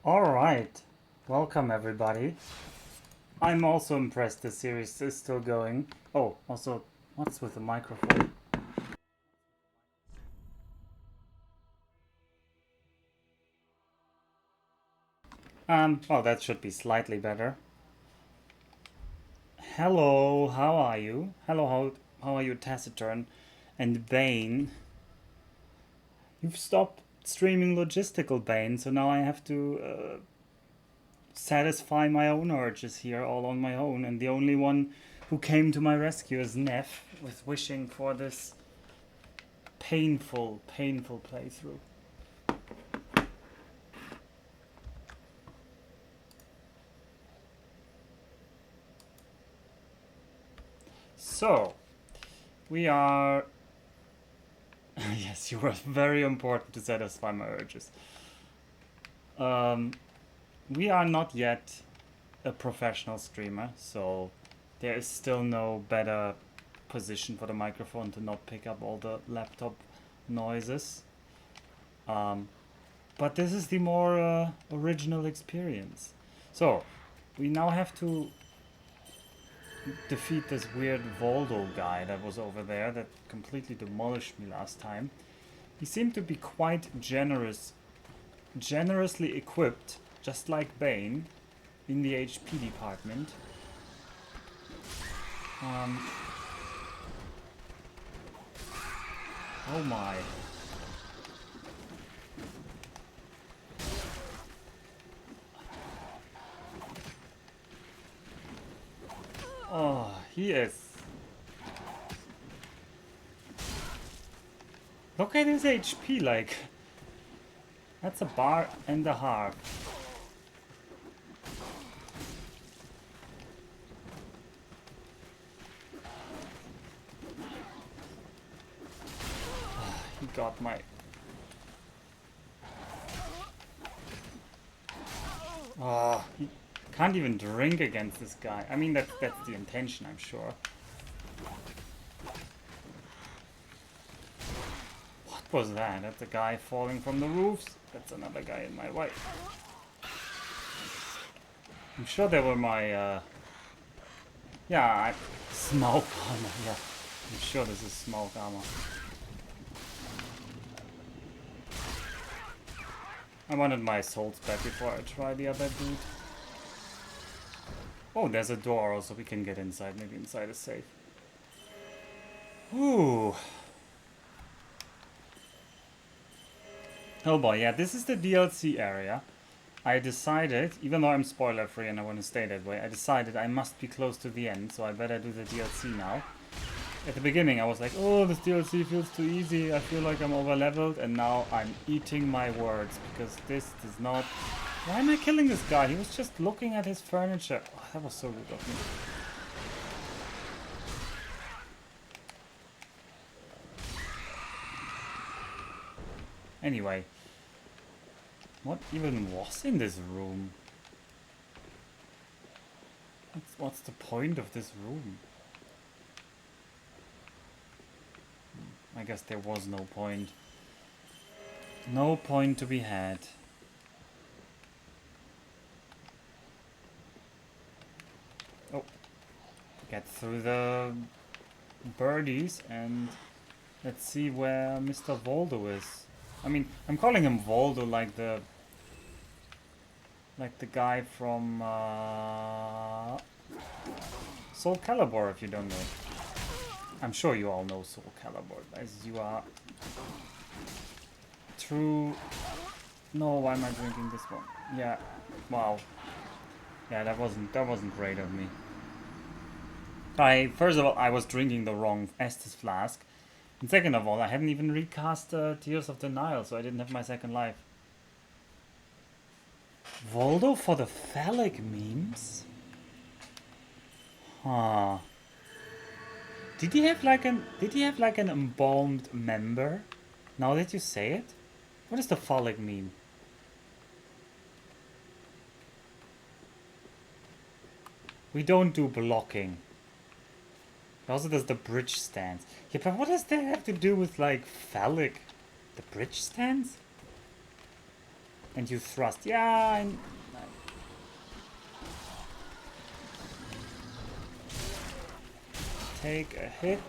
Alright, welcome everybody. I'm also impressed the series is still going. Oh, also, what's with the microphone? Well, that should be slightly better. Hello, how are you? Hello, how are you, Taciturn? And Bane. You've stopped streaming Logistical Bane, so now I have to satisfy my own urges here all on my own, and the only one who came to my rescue is Neff, with wishing for this painful playthrough. So, we are... yes, you were very important to satisfy my urges. We are not yet a professional streamer, so there is still no better position for the microphone to not pick up all the laptop noises. But this is the more original experience. So, we now have to defeat this weird Voldo guy that was over there that completely demolished me last time. He seemed to be quite generously equipped, just like Bane, in the HP department. Oh my. Oh, he is. Look at his HP, like. That's a bar and a half. He got my... Oh, he can't even drink against this guy. I mean, that's the intention, I'm sure. What was that? That's a guy falling from the roofs? That's another guy in my way. I'm sure they were my, yeah, smoke armor, yeah. I'm sure this is smoke armor. I wanted my souls back before I try the other dude. Oh, there's a door also, we can get inside. Maybe inside is safe. Ooh. Oh boy, yeah, this is the DLC area. I decided, even though I'm spoiler free and I want to stay that way, I decided I must be close to the end, so I better do the DLC now. At the beginning I was like, oh, this DLC feels too easy, I feel like I'm over leveled, and now I'm eating my words, because this does not... Why am I killing this guy? He was just looking at his furniture. Oh, that was so good of me. Anyway, what even was in this room? What's the point of this room? I guess there was no point. No point to be had. Oh, get through the birdies and let's see where Mr. Voldo is. I mean, I'm calling him Voldo like the guy from Soul Calibur, if you don't know. I'm sure you all know Soul Calibur, as you are true. No, why am I drinking this one? Yeah, wow. Yeah, that wasn't great of me. First of all, I was drinking the wrong Estus flask. And second of all, I hadn't even recast Tears of the Nile, so I didn't have my second life. Voldo for the phallic memes? Huh. Did he have like an embalmed member? Now that you say it? What is the phallic meme? We don't do blocking. He also does the bridge stance. Yeah, but what does that have to do with like phallic? The bridge stance? And you thrust. Yeah, take a hit.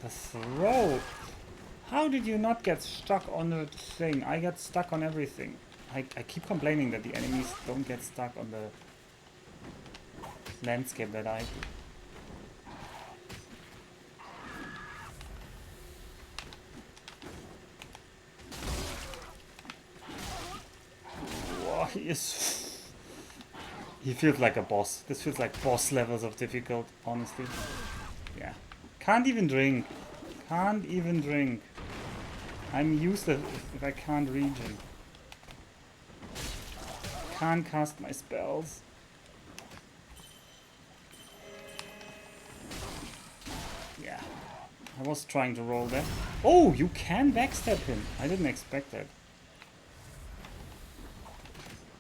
The throw. How did you not get stuck on the thing? I got stuck on everything. I keep complaining that the enemies don't get stuck on the landscape that I do. Whoa, he feels like a boss. This feels like boss levels of difficult, honestly. Yeah. Can't even drink. Can't even drink. I'm useless if I can't regen. Can't cast my spells. Yeah. I was trying to roll that. Oh, you can backstab him. I didn't expect that.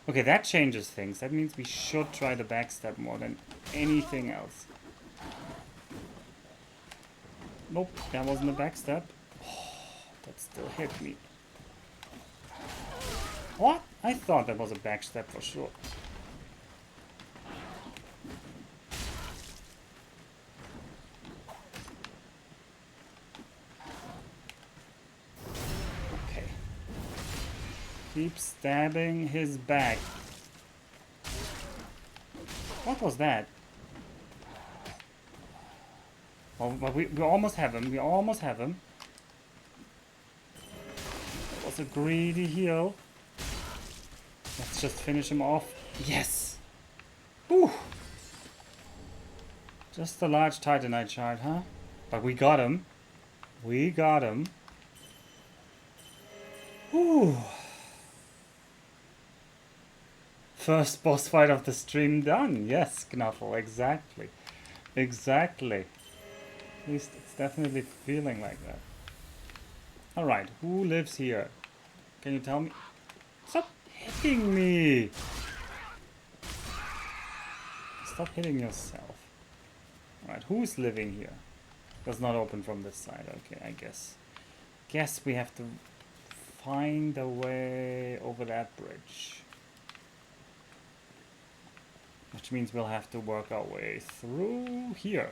Okay, that changes things. That means we should try the backstab more than anything else. Nope, that wasn't a backstab. Oh, that still hit me. What? I thought that was a backstab for sure. Okay. Keep stabbing his back. What was that? Well, we almost have him. We almost have him. That was a greedy heal. Let's just finish him off. Yes! Whew! Just a large Titanite shard, huh? But we got him. We got him. Whew! First boss fight of the stream done. Yes, Knuffle, exactly. Exactly. At least it's definitely feeling like that. Alright, who lives here? Can you tell me? Stop hitting me! Stop hitting yourself. Alright, who's living here? Does not open from this side. Okay, I guess. Guess we have to find a way over that bridge. Which means we'll have to work our way through here.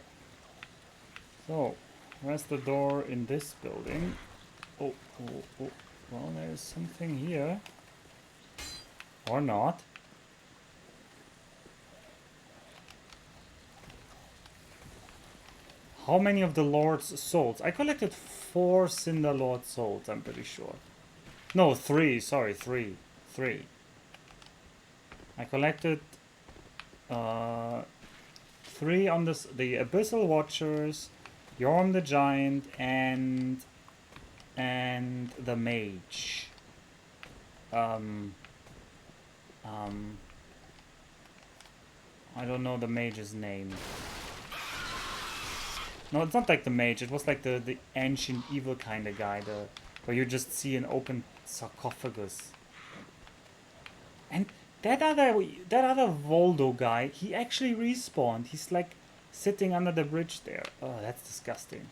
So, where's the door in this building? Oh. Well, there's something here. Or not. How many of the Lord's souls? I collected 4 Cinder Lord souls, I'm pretty sure. No, 3. Sorry, 3. 3. I collected 3 on the Abyssal Watchers, Yorm the Giant, and the Mage. I don't know the mage's name. No, it's not like the mage. It was like the ancient evil kind of guy, where you just see an open sarcophagus. And that other Voldo guy, he actually respawned. He's like sitting under the bridge there. Oh, that's disgusting.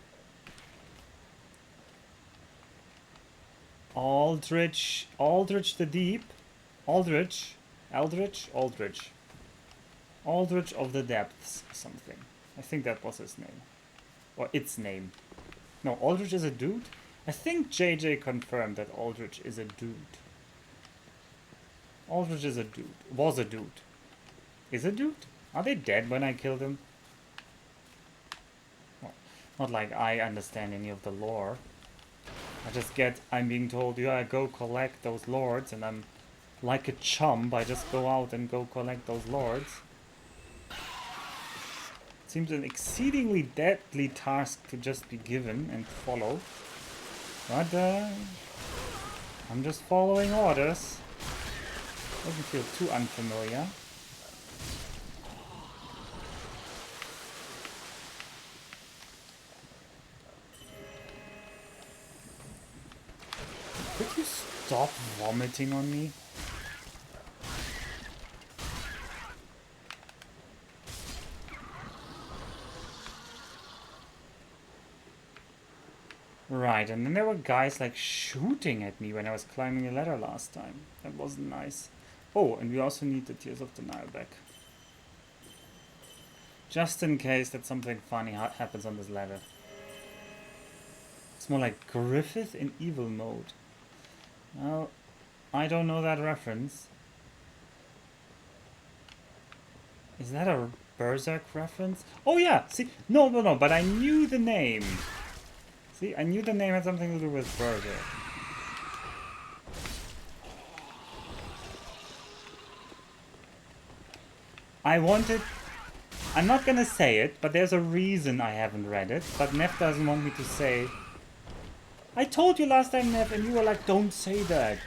Aldrich the Deep. Aldrich of the Depths, something. I think that was his name. Or its name. No, Aldrich is a dude? I think JJ confirmed that Aldrich is a dude. Aldrich is a dude. Was a dude. Is a dude? Are they dead when I killed him? Well, not like I understand any of the lore. I'm being told, yeah, go collect those lords, and I'm like a chump. I just go out and go collect those lords. Seems an exceedingly deadly task to just be given and follow. But I'm just following orders. Doesn't feel too unfamiliar. Could you stop vomiting on me? Right. Right, and then there were guys like shooting at me when I was climbing the ladder last time. That wasn't nice. Oh, and we also need the Tears of Denial back. Just in case that something funny happens on this ladder. It's more like Griffith in evil mode. Well, I don't know that reference. Is that a Berserk reference? Oh yeah, see, no, but I knew the name. See, I knew the name had something to do with Berserk. I'm not gonna say it, but there's a reason I haven't read it, but Neff doesn't want me to say. I told you last time, Neff, and you were like, don't say that.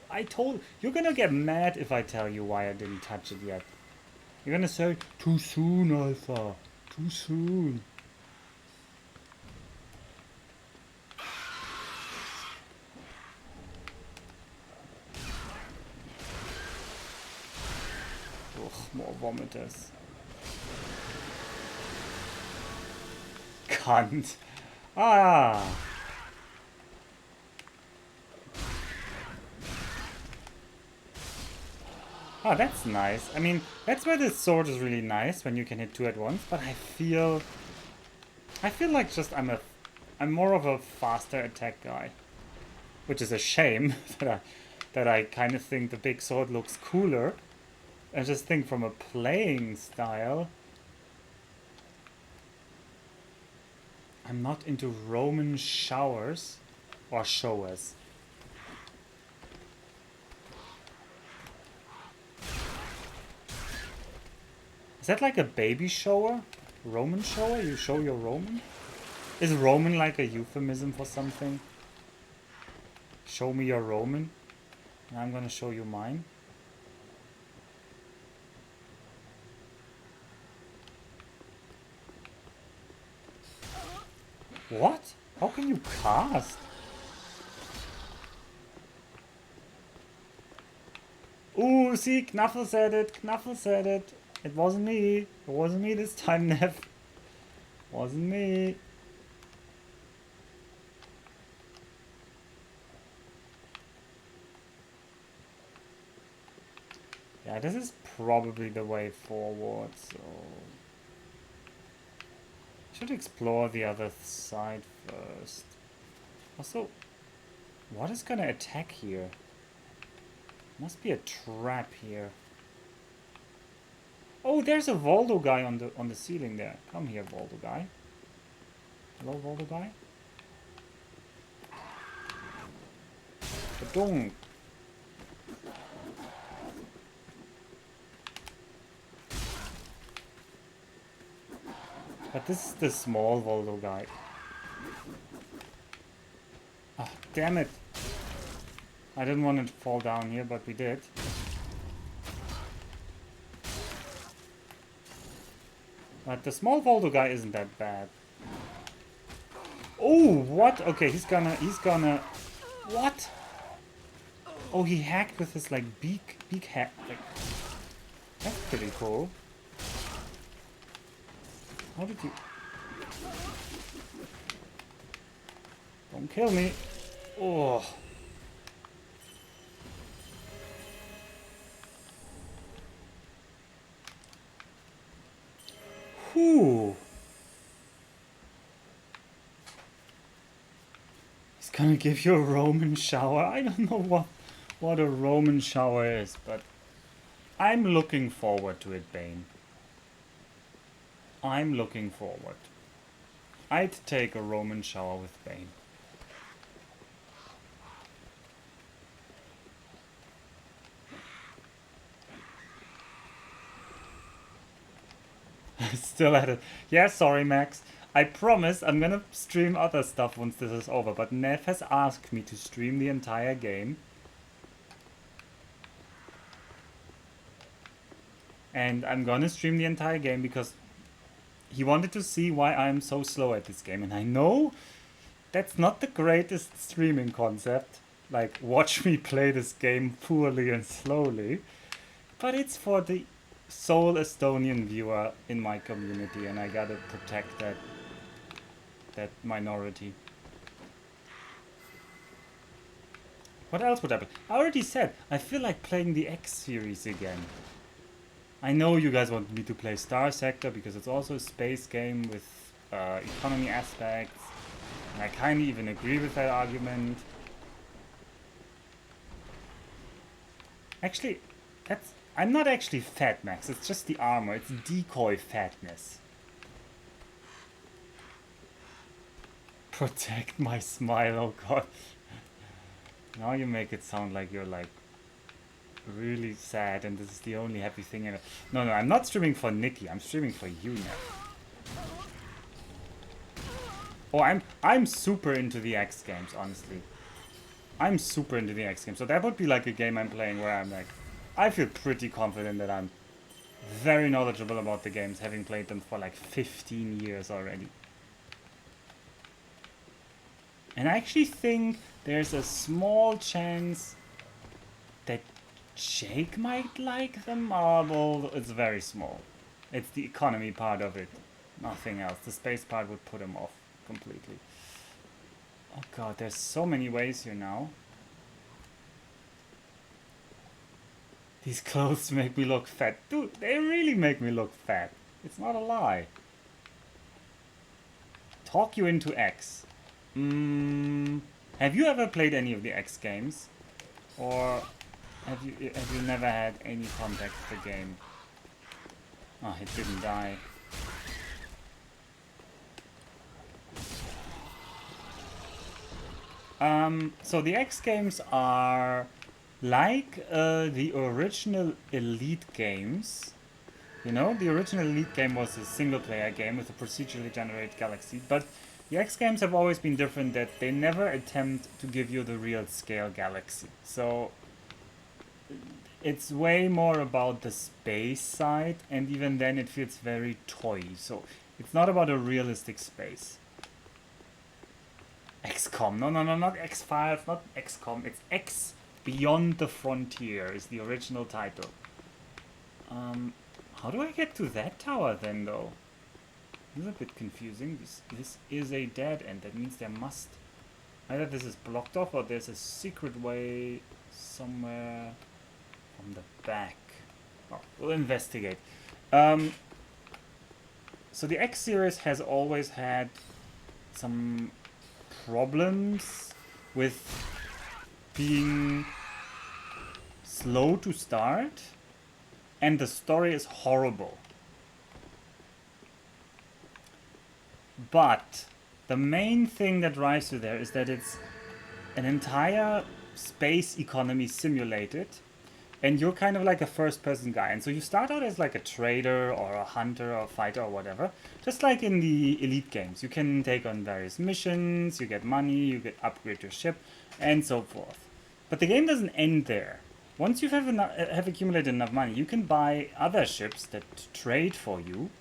I told, you're gonna get mad if I tell you why I didn't touch it yet. You're gonna say, too soon, Alpha, too soon. Ugh, more vomiters. Cunt. Ah. Oh, that's nice. I mean, that's where this sword is really nice, when you can hit two at once, but I feel like just I'm more of a faster attack guy. Which is a shame that I kind of think the big sword looks cooler. I just think from a playing style, I'm not into Roman showers or showers. Is that like a baby shower? Roman shower? You show your Roman? Is Roman like a euphemism for something? Show me your Roman, and I'm gonna show you mine. What? How can you cast? Ooh, see, Knuffle said it. Knuffle said it. It wasn't me. It wasn't me this time, Nev. Wasn't me. Yeah, this is probably the way forward, so... should explore the other side first. Also, what is gonna attack here? Must be a trap here. Oh, there's a Voldo guy on the ceiling there. Come here, Voldo guy. Hello, Voldo guy. Badung. But this is the small Voldo guy. Ah, damn it. I didn't want it to fall down here, but we did. But the small Voldo guy isn't that bad. Oh, what? Okay, he's gonna... What? Oh, he hacked with his, like, beak hack. Like, that's pretty cool. How did you... Don't kill me. Oh. Whew. He's gonna give you a Roman shower. I don't know what a Roman shower is, but I'm looking forward to it, Bane. I'm looking forward. I'd take a Roman shower with Bane. Still at it. Yeah, sorry, Max. I promise I'm gonna stream other stuff once this is over, but Nev has asked me to stream the entire game. And I'm gonna stream the entire game because he wanted to see why I'm so slow at this game. And I know that's not the greatest streaming concept. Like, watch me play this game poorly and slowly. But it's for the sole Estonian viewer in my community, and I gotta protect that minority. What else would happen? I already said, I feel like playing the X series again. I know you guys want me to play Star Sector because it's also a space game with economy aspects. And I kind of even agree with that argument. Actually, I'm not actually fat, Max. It's just the armor. It's decoy fatness. Protect my smile, oh god. Now you make it sound like you're like really sad and this is the only happy thing in it. No, I'm not streaming for Nikki. I'm streaming for you now. Oh, I'm super into the X games, honestly. I'm super into the X games. So that would be like a game I'm playing where I'm like, I feel pretty confident that I'm very knowledgeable about the games, having played them for like 15 years already. And I actually think there's a small chance that Jake might like them. Well, it's very small. It's the economy part of it, nothing else. The space part would put him off completely. Oh god, there's so many ways here now. These clothes make me look fat. Dude, they really make me look fat. It's not a lie. Talk you into X. Have you ever played any of the X games? Or have you never had any contact with the game? Oh, it didn't die. So the X games are like the original Elite games. You know, the original Elite game was a single-player game with a procedurally generated galaxy, but the X games have always been different that they never attempt to give you the real scale galaxy. So it's way more about the space side, and even then it feels very toy. So it's not about a realistic space. XCOM. No, not X-Files, not XCOM. It's X Beyond the Frontier is the original title. How do I get to that tower then, though? This is a bit confusing. This is a dead end. That means there must... Either this is blocked off or there's a secret way somewhere from the back. Oh, we'll investigate. So the X series has always had some problems with being slow to start, and the story is horrible. But the main thing that drives you there is that it's an entire space economy simulated, and you're kind of like a first-person guy. And so you start out as like a trader or a hunter or a fighter or whatever, just like in the Elite games. You can take on various missions, you get money, you get upgrade your ship, and so forth. But the game doesn't end there. Once you have accumulated enough money, you can buy other ships that trade for you.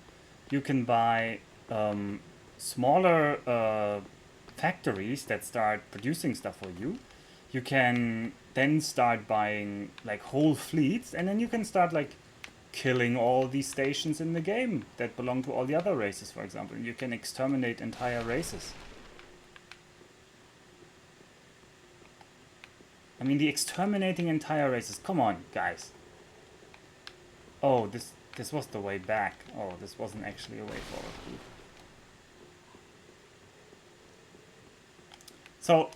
You can buy smaller factories that start producing stuff for you. You can then start buying like whole fleets, and then you can start like killing all these stations in the game that belong to all the other races, for example. You can exterminate entire races. I mean, the exterminating entire races. Come on, guys. Oh, this was the way back. Oh, this wasn't actually a way forward. So,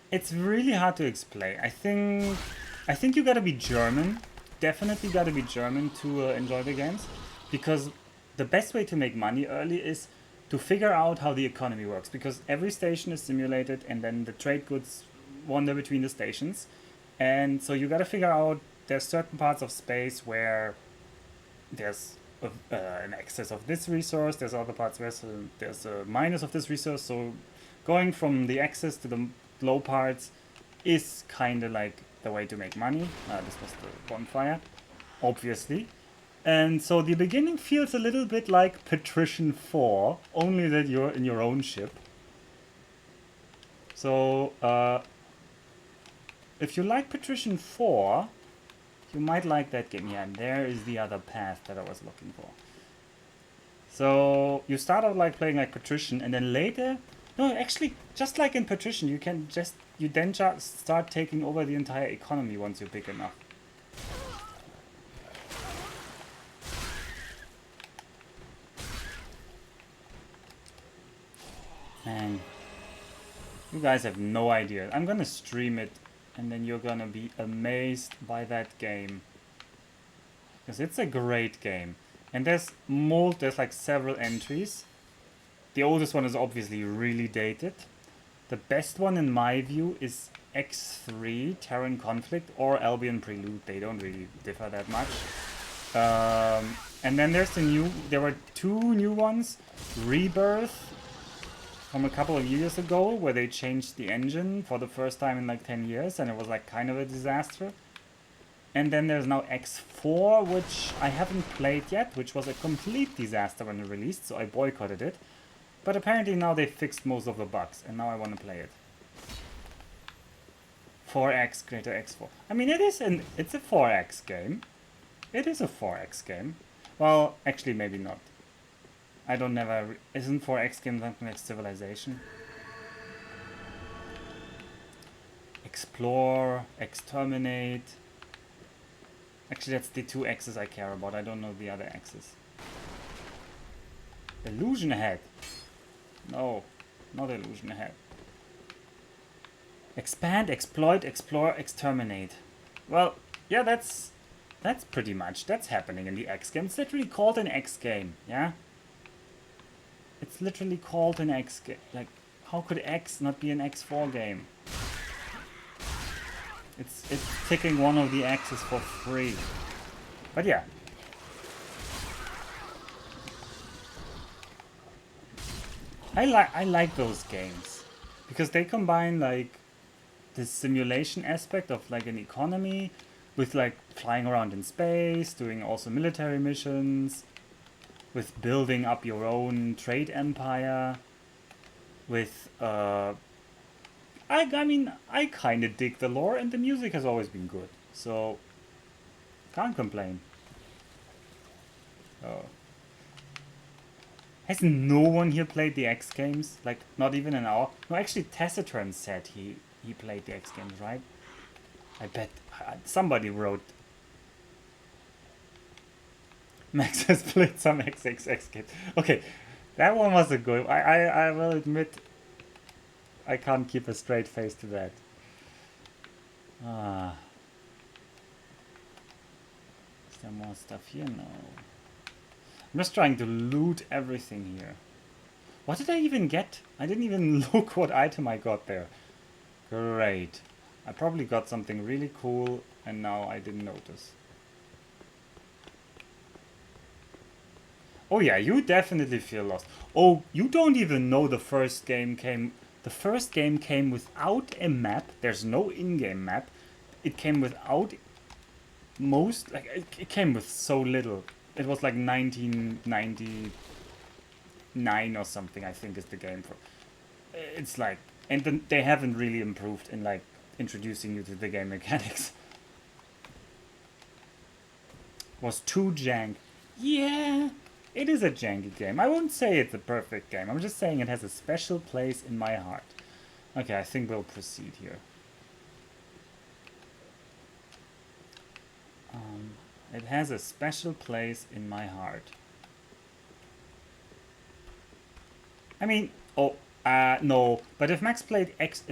it's really hard to explain. I think you gotta be German. Definitely gotta be German to enjoy the games, because the best way to make money early is to figure out how the economy works, because every station is simulated and then the trade goods wander between the stations, and so you gotta figure out there's certain parts of space where there's an excess of this resource, there's other parts where there's a minus of this resource, so going from the excess to the low parts is kind of like the way to make money. This was the bonfire, obviously. And so the beginning feels a little bit like Patrician 4, only that you're in your own ship. So, if you like Patrician 4, You might like that game. Yeah, and there is the other path that I was looking for. So you start out like playing like Patrician, and then later, no, actually, just like in Patrician, you then just start taking over the entire economy once you're big enough. Man, you guys have no idea. I'm gonna stream it, and then you're gonna be amazed by that game. Because it's a great game. And there's like several entries. The oldest one is obviously really dated. The best one in my view is X3, Terran Conflict, or Albion Prelude. They don't really differ that much. And then there were two new ones. Rebirth, from a couple of years ago, where they changed the engine for the first time in like 10 years, and it was like kind of a disaster. And then there's now X4, which I haven't played yet, which was a complete disaster when it released, so I boycotted it. But apparently now they fixed most of the bugs, and now I want to play it. 4X greater X4. I mean, it's a 4X game. It is a 4X game. Well, actually, maybe not. Isn't 4X game something like Civilization? Explore, exterminate. Actually, that's the two X's I care about. I don't know the other X's. Illusion Head. No, not Illusion Head. Expand, exploit, explore, exterminate. Well, yeah, that's pretty much, that's happening in the X game. It's literally called an X game, yeah? It's literally called an X game. Like, how could X not be an X4 game? It's ticking one of the X's for free. But yeah. I like those games. Because they combine like the simulation aspect of like an economy with like flying around in space, doing also military missions, with building up your own trade empire, with I mean, I kind of dig the lore, and the music has always been good, so can't complain. Oh. Has no one here played the X games? Like, not even an hour? No, actually, Taciturn said he played the X games, right? I bet somebody wrote. Max has played some XXX games. Okay, that one was a good. I will admit, I can't keep a straight face to that. Ah. Is there more stuff here? No. I'm just trying to loot everything here. What did I even get? I didn't even look what item I got there. Great. I probably got something really cool and now I didn't notice. Oh yeah, you definitely feel lost. Oh, you don't even know the first game came... The first game came without a map. There's no in-game map. It came without most... Like, it came with so little. It was like 1999 or something, I think is the game for. It's like... And then they haven't really improved in like introducing you to the game mechanics. Was too jank. Yeah, it is a janky game. I won't say it's a perfect game. I'm just saying it has a special place in my heart. Okay, I think we'll proceed here. It has a special place in my heart. I mean, no. But if Max played X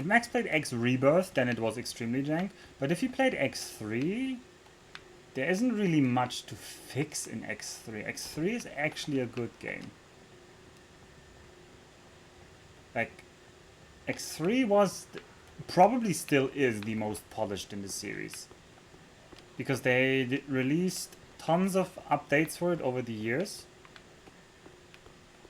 Rebirth, then it was extremely jank. But if he played X3, there isn't really much to fix in X3. X3 is actually a good game. Like, X3 was, probably still is the most polished in the series. Because they released tons of updates for it over the years.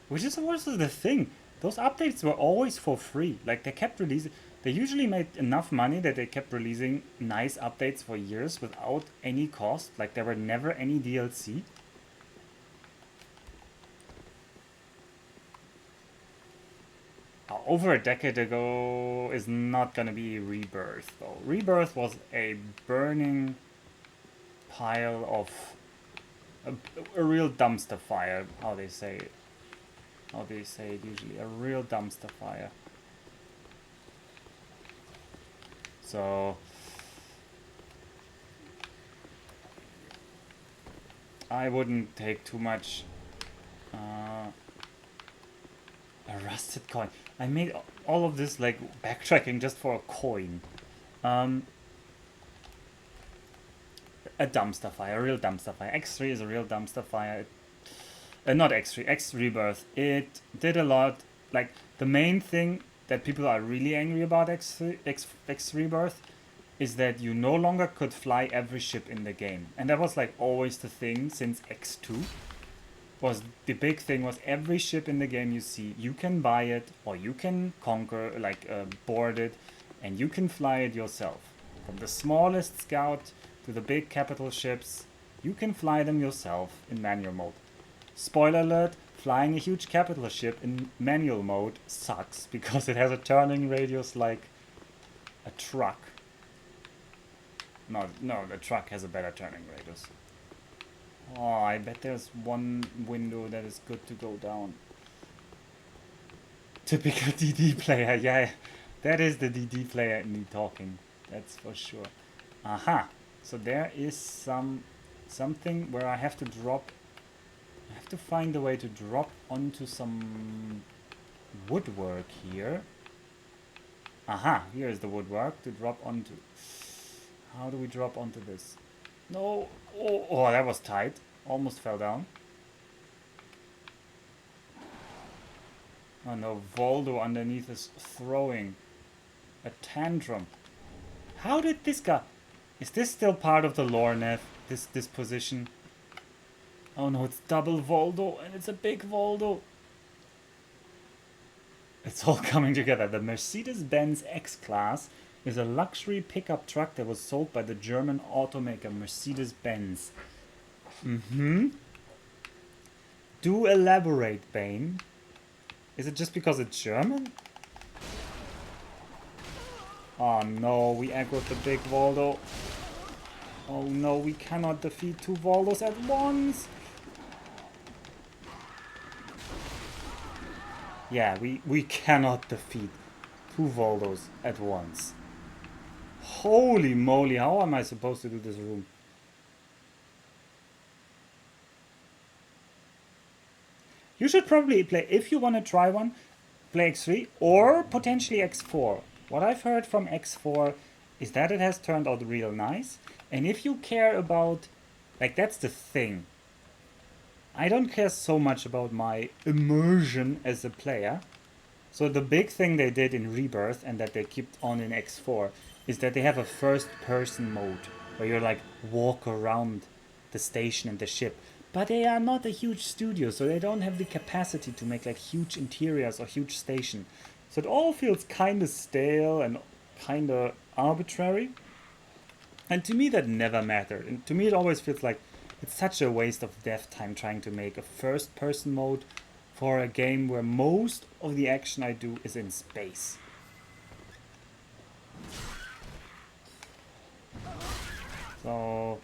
Which is also the thing. Those updates were always for free. Like, they kept releasing... They usually made enough money that they kept releasing nice updates for years without any cost. Like, there were never any DLC. Over a decade ago is not gonna be Rebirth, though. Rebirth was a burning pile of a real dumpster fire, how they say it. How they say it usually, a real dumpster fire. So I wouldn't take too much. A rusted coin. I made all of this like backtracking just for a coin. A dumpster fire, a real dumpster fire. X3 is a real dumpster fire. Not X3, X Rebirth. It did a lot. Like the main thing that people are really angry about X Rebirth is that you no longer could fly every ship in the game, and that was like always the thing since X2. Was the big thing was every ship in the game you see, you can buy it or you can conquer, like board it, and you can fly it yourself. From the smallest scout to the big capital ships, you can fly them yourself in manual mode. Spoiler alert, flying a huge capital ship in manual mode sucks because it has a turning radius like a truck. No, the truck has a better turning radius. Oh, I bet there's one window that is good to go down. Typical DD player, yeah. That is the DD player in me talking. That's for sure. Aha. So there is something where I have to drop. I have to find a way to drop onto some woodwork here. Aha, here is the woodwork to drop onto. How do we drop onto this? No. Oh, that was tight. Almost fell down. Oh no, Voldo underneath is throwing a tantrum. How did this guy... Is this still part of the lore, Nev? This position? Oh no, it's double Voldo and it's a big Voldo. It's all coming together. The Mercedes-Benz X-Class is a luxury pickup truck that was sold by the German automaker Mercedes-Benz. Do elaborate, Bane. Is it just because it's German? Oh no, we aggroed the big Voldo. Oh no, we cannot defeat two Voldos at once. Yeah, we cannot defeat two Voldos at once. Holy moly, how am I supposed to do this room? You should probably play, if you want to try one, play X3 or potentially X4. What I've heard from X4 is that it has turned out real nice. And if you care about, like, that's the thing. I don't care so much about my immersion as a player. So the big thing they did in Rebirth and that they kept on in X4 is that they have a first person mode where you're like walk around the station and the ship. But they are not a huge studio, so they don't have the capacity to make like huge interiors or huge station. So it all feels kind of stale and kind of arbitrary. And to me that never mattered. And to me it always feels like it's such a waste of dev time trying to make a first person mode for a game where most of the action I do is in space. So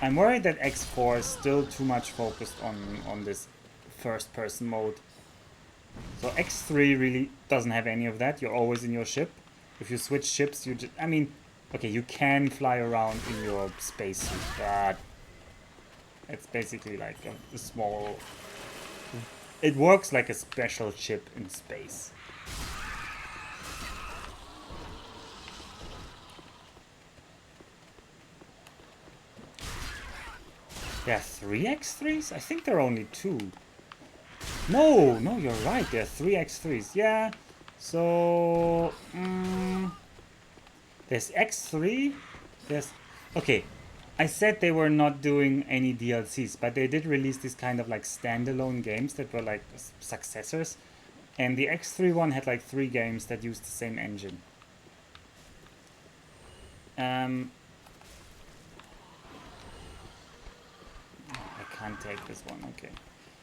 I'm worried that X4 is still too much focused on this first person mode. So X3 really doesn't have any of that. You're always in your ship. If you switch ships, you just, I mean, okay, you can fly around in your spacesuit, but it's basically like a small... It works like a special ship in space. There are 3 X3s? I think there are only 2. No, you're right. There are 3 X3s. Yeah. So... there's X3. There's... Okay. I said they were not doing any DLCs, but they did release these kind of like standalone games that were like successors. And the X3 one had like 3 games that used the same engine. I can't take this one, okay.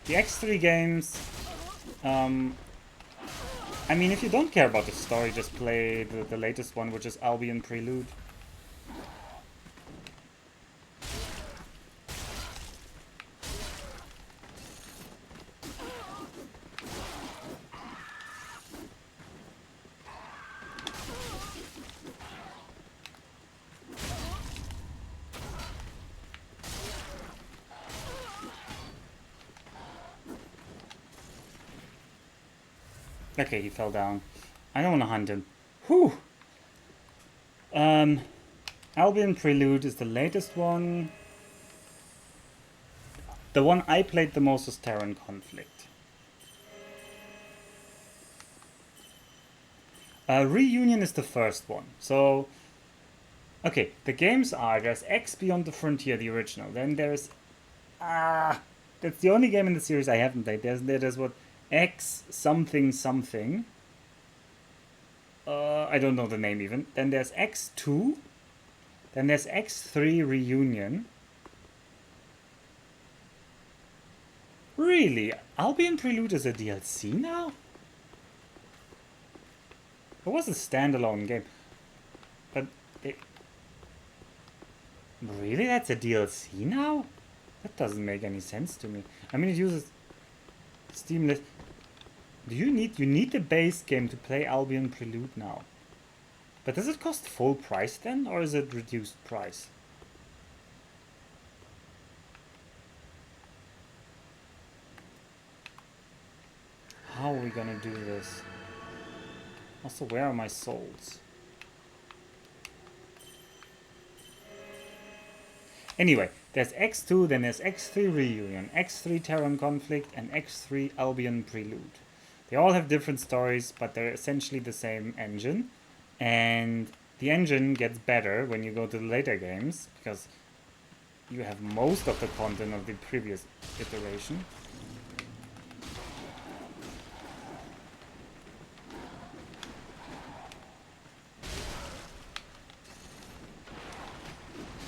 The X3 games, I mean, if you don't care about the story, just play the latest one, which is Albion Prelude. Okay, he fell down. I don't want to hunt him. Whew! Um, Albion Prelude is the latest one. The one I played the most was Terran Conflict. Reunion is the first one. So, okay, the games are, there's X Beyond the Frontier, the original. Then there's, that's the only game in the series I haven't played. There's what, X something something. I don't know the name even. Then there's X2. Then there's X3 Reunion. Really? Albion Prelude is a DLC now? It was a standalone game. But it... Really? That's a DLC now? That doesn't make any sense to me. I mean, it uses Steam list. Do you need the base game to play Albion Prelude now? But does it cost full price then, or is it reduced price? How are we gonna do this? Also, where are my souls? Anyway, there's X2, then there's X3 Reunion, X3 Terran Conflict, and X3 Albion Prelude. They all have different stories, but they're essentially the same engine. And the engine gets better when you go to the later games, because you have most of the content of the previous iteration.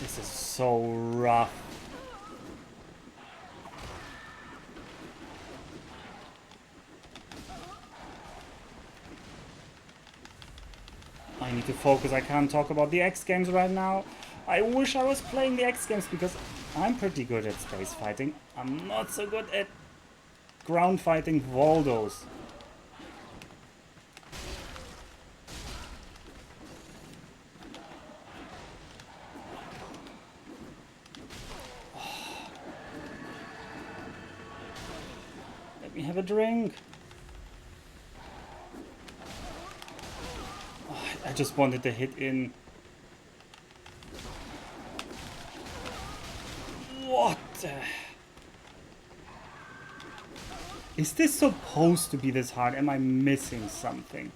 This is so rough. I need to focus. I can't talk about the X games right now. I wish I was playing the X games because I'm pretty good at space fighting. I'm not so good at ground fighting Voldos. Let me have a drink. Oh, I just wanted to hit in. What the... Is this supposed to be this hard? Am I missing something?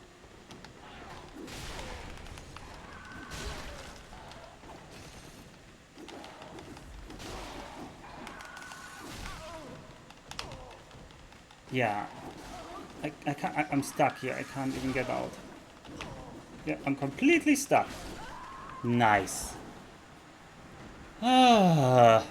Yeah. I can't... I'm stuck here. I can't even get out. Yeah, I'm completely stuck. Nice. Ah...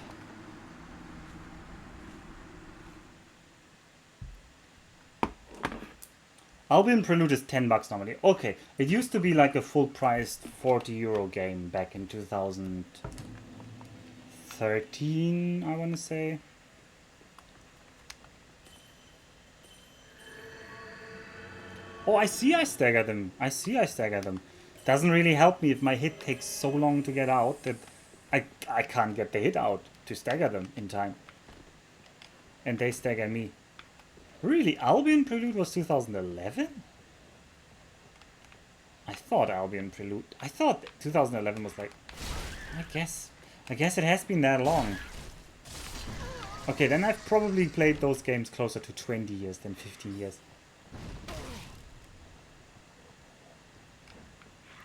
Albion Prelude is $10 normally. Okay, it used to be like a full-priced €40 game back in 2013, I want to say. Oh, I see I stagger them. I see I stagger them. Doesn't really help me if my hit takes so long to get out that I can't get the hit out to stagger them in time. And they stagger me. Really? Albion Prelude was 2011? I thought 2011 was like... I guess it has been that long. Okay, then I've probably played those games closer to 20 years than 15 years.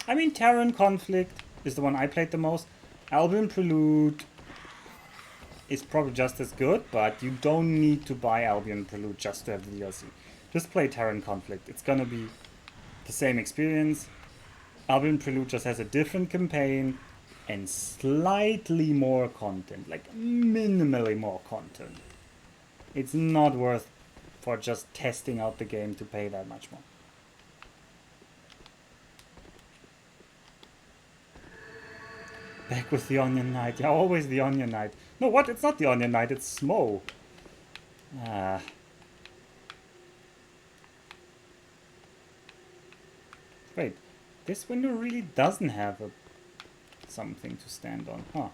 I mean, Terran Conflict is the one I played the most. Albion Prelude is probably just as good, but you don't need to buy Albion Prelude just to have the DLC. Just play Terran Conflict. It's gonna be the same experience. Albion Prelude just has a different campaign and slightly more content, like minimally more content. It's not worth for just testing out the game to pay that much more. Back with the Onion Knight. Yeah, always the Onion Knight. No, what? It's not the Onion Knight, it's Smo. Wait, this window really doesn't have something to stand on, huh?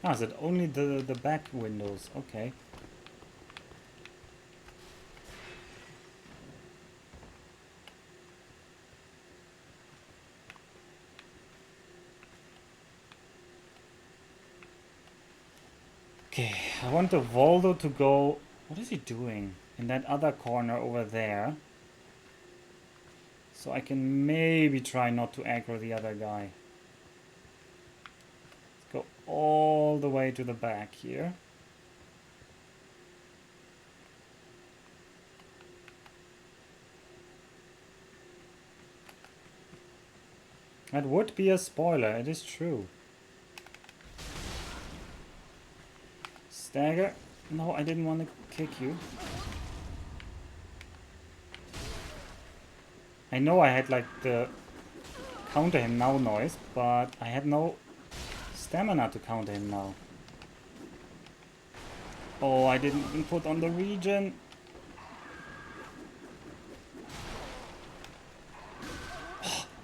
Ah, is it only the back windows? Okay. Okay, I want the Voldo to go... What is he doing? In that other corner over there. So I can maybe try not to aggro the other guy. Let's go all the way to the back here. That would be a spoiler, it is true. Stagger. No, I didn't want to kick you. I know I had like the counter him now noise, but I had no stamina to counter him now. Oh, I didn't even put on the regen.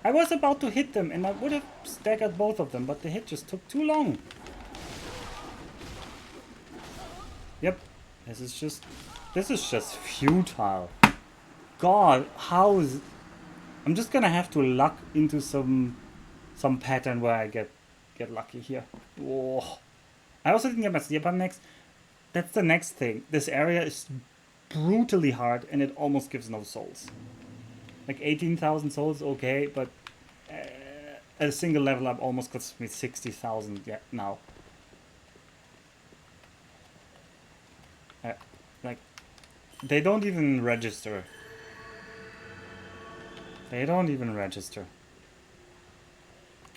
I was about to hit them and I would have staggered both of them, but the hit just took too long. Yep, this is just futile. God, how is... I'm just gonna have to luck into some pattern where I get lucky here. Whoa. I also didn't get my steer pump next. That's the next thing. This area is brutally hard and it almost gives no souls. Like 18,000 souls, okay, but a single level up almost costs me 60,000 now. Like, they don't even register. They don't even register.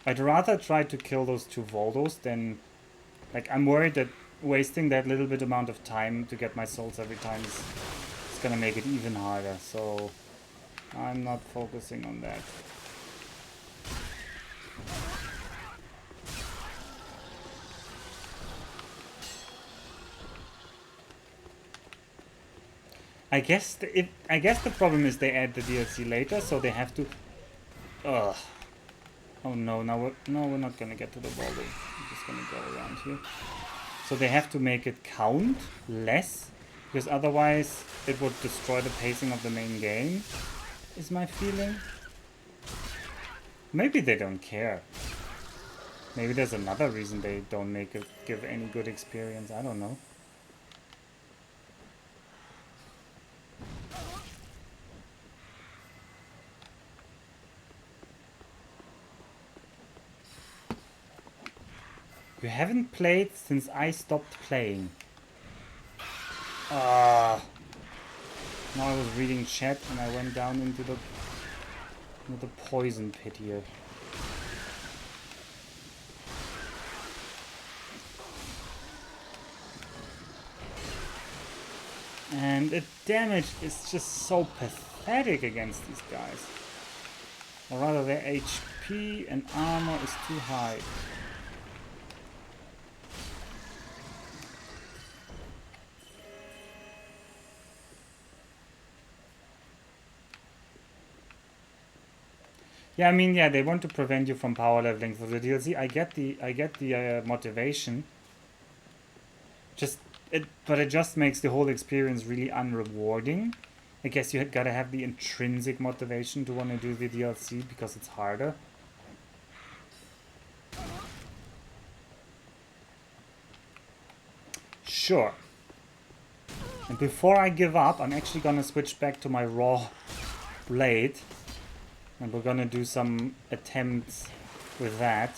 I'd rather try to kill those two Voldos than... Like, I'm worried that wasting that little bit amount of time to get my souls every time is gonna make it even harder, so... I'm not focusing on that. I guess the problem is they add the DLC later, so they have to... Ugh. Oh no, we're not gonna get to the Baldur. We're just gonna go around here. So they have to make it count less, because otherwise it would destroy the pacing of the main game, is my feeling. Maybe they don't care. Maybe there's another reason they don't make it give any good experience, I don't know. You haven't played since I stopped playing. Now I was reading chat and I went down into the poison pit here. And the damage is just so pathetic against these guys. Or rather, their HP and armor is too high. Yeah, I mean, yeah, they want to prevent you from power leveling for the DLC. I get the motivation. But it just makes the whole experience really unrewarding. I guess you gotta have the intrinsic motivation to want to do the DLC because it's harder. Sure. And before I give up, I'm actually gonna switch back to my raw blade. And we're gonna do some attempts with that.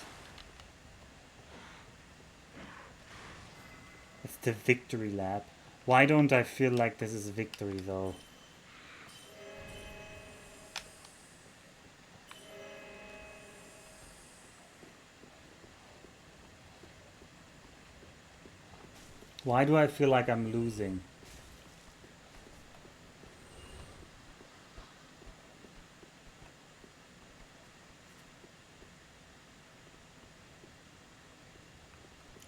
It's the victory lap. Why don't I feel like this is victory though? Why do I feel like I'm losing?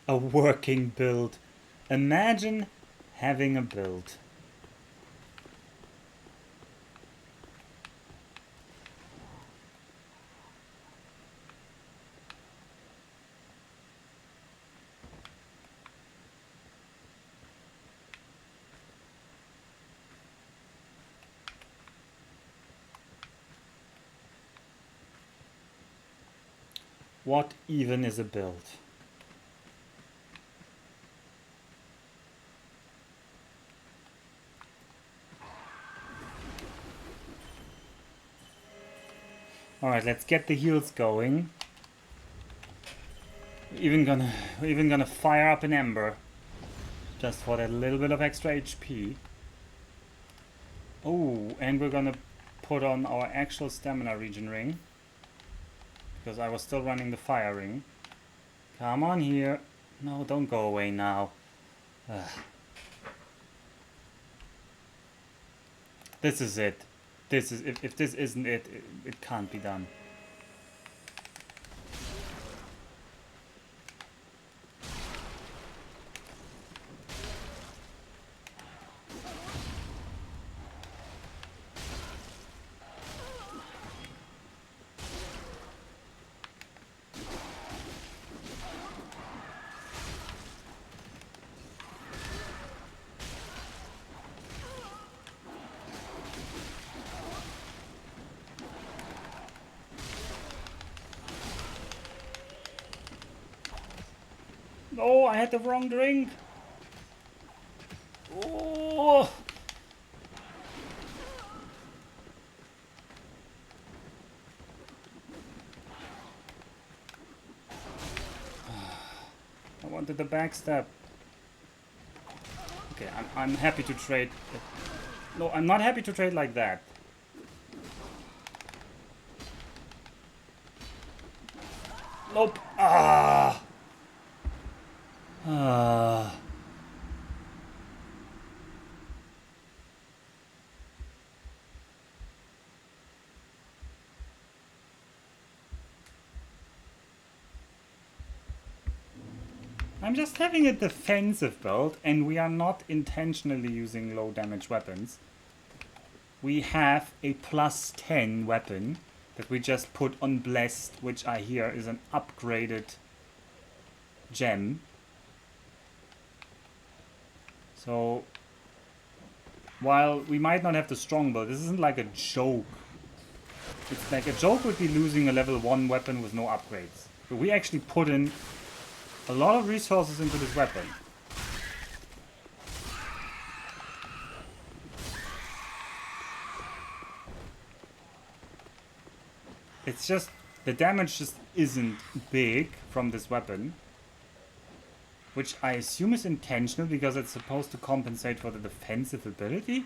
A working build. Imagine having a build. What even is a build? Alright, let's get the heals going. We're even gonna fire up an ember. Just for that little bit of extra HP. Oh, and we're gonna put on our actual stamina regen ring. Because I was still running the fire ring. Come on here. No, don't go away now. Ugh. This is it. This is if this isn't it, it can't be done. Oh, I had the wrong drink. Oh. I wanted the backstab. Okay, I'm happy to trade. No, I'm not happy to trade like that. Nope. Ah. I'm just having a defensive build, and we are not intentionally using low damage weapons. We have a plus 10 weapon that we just put on Blessed, which I hear is an upgraded gem. So, while we might not have the strong build, this isn't like a joke. It's like a joke would be losing a level 1 weapon with no upgrades. But we actually put in a lot of resources into this weapon. It's just, the damage just isn't big from this weapon. Which I assume is intentional because it's supposed to compensate for the defensive ability.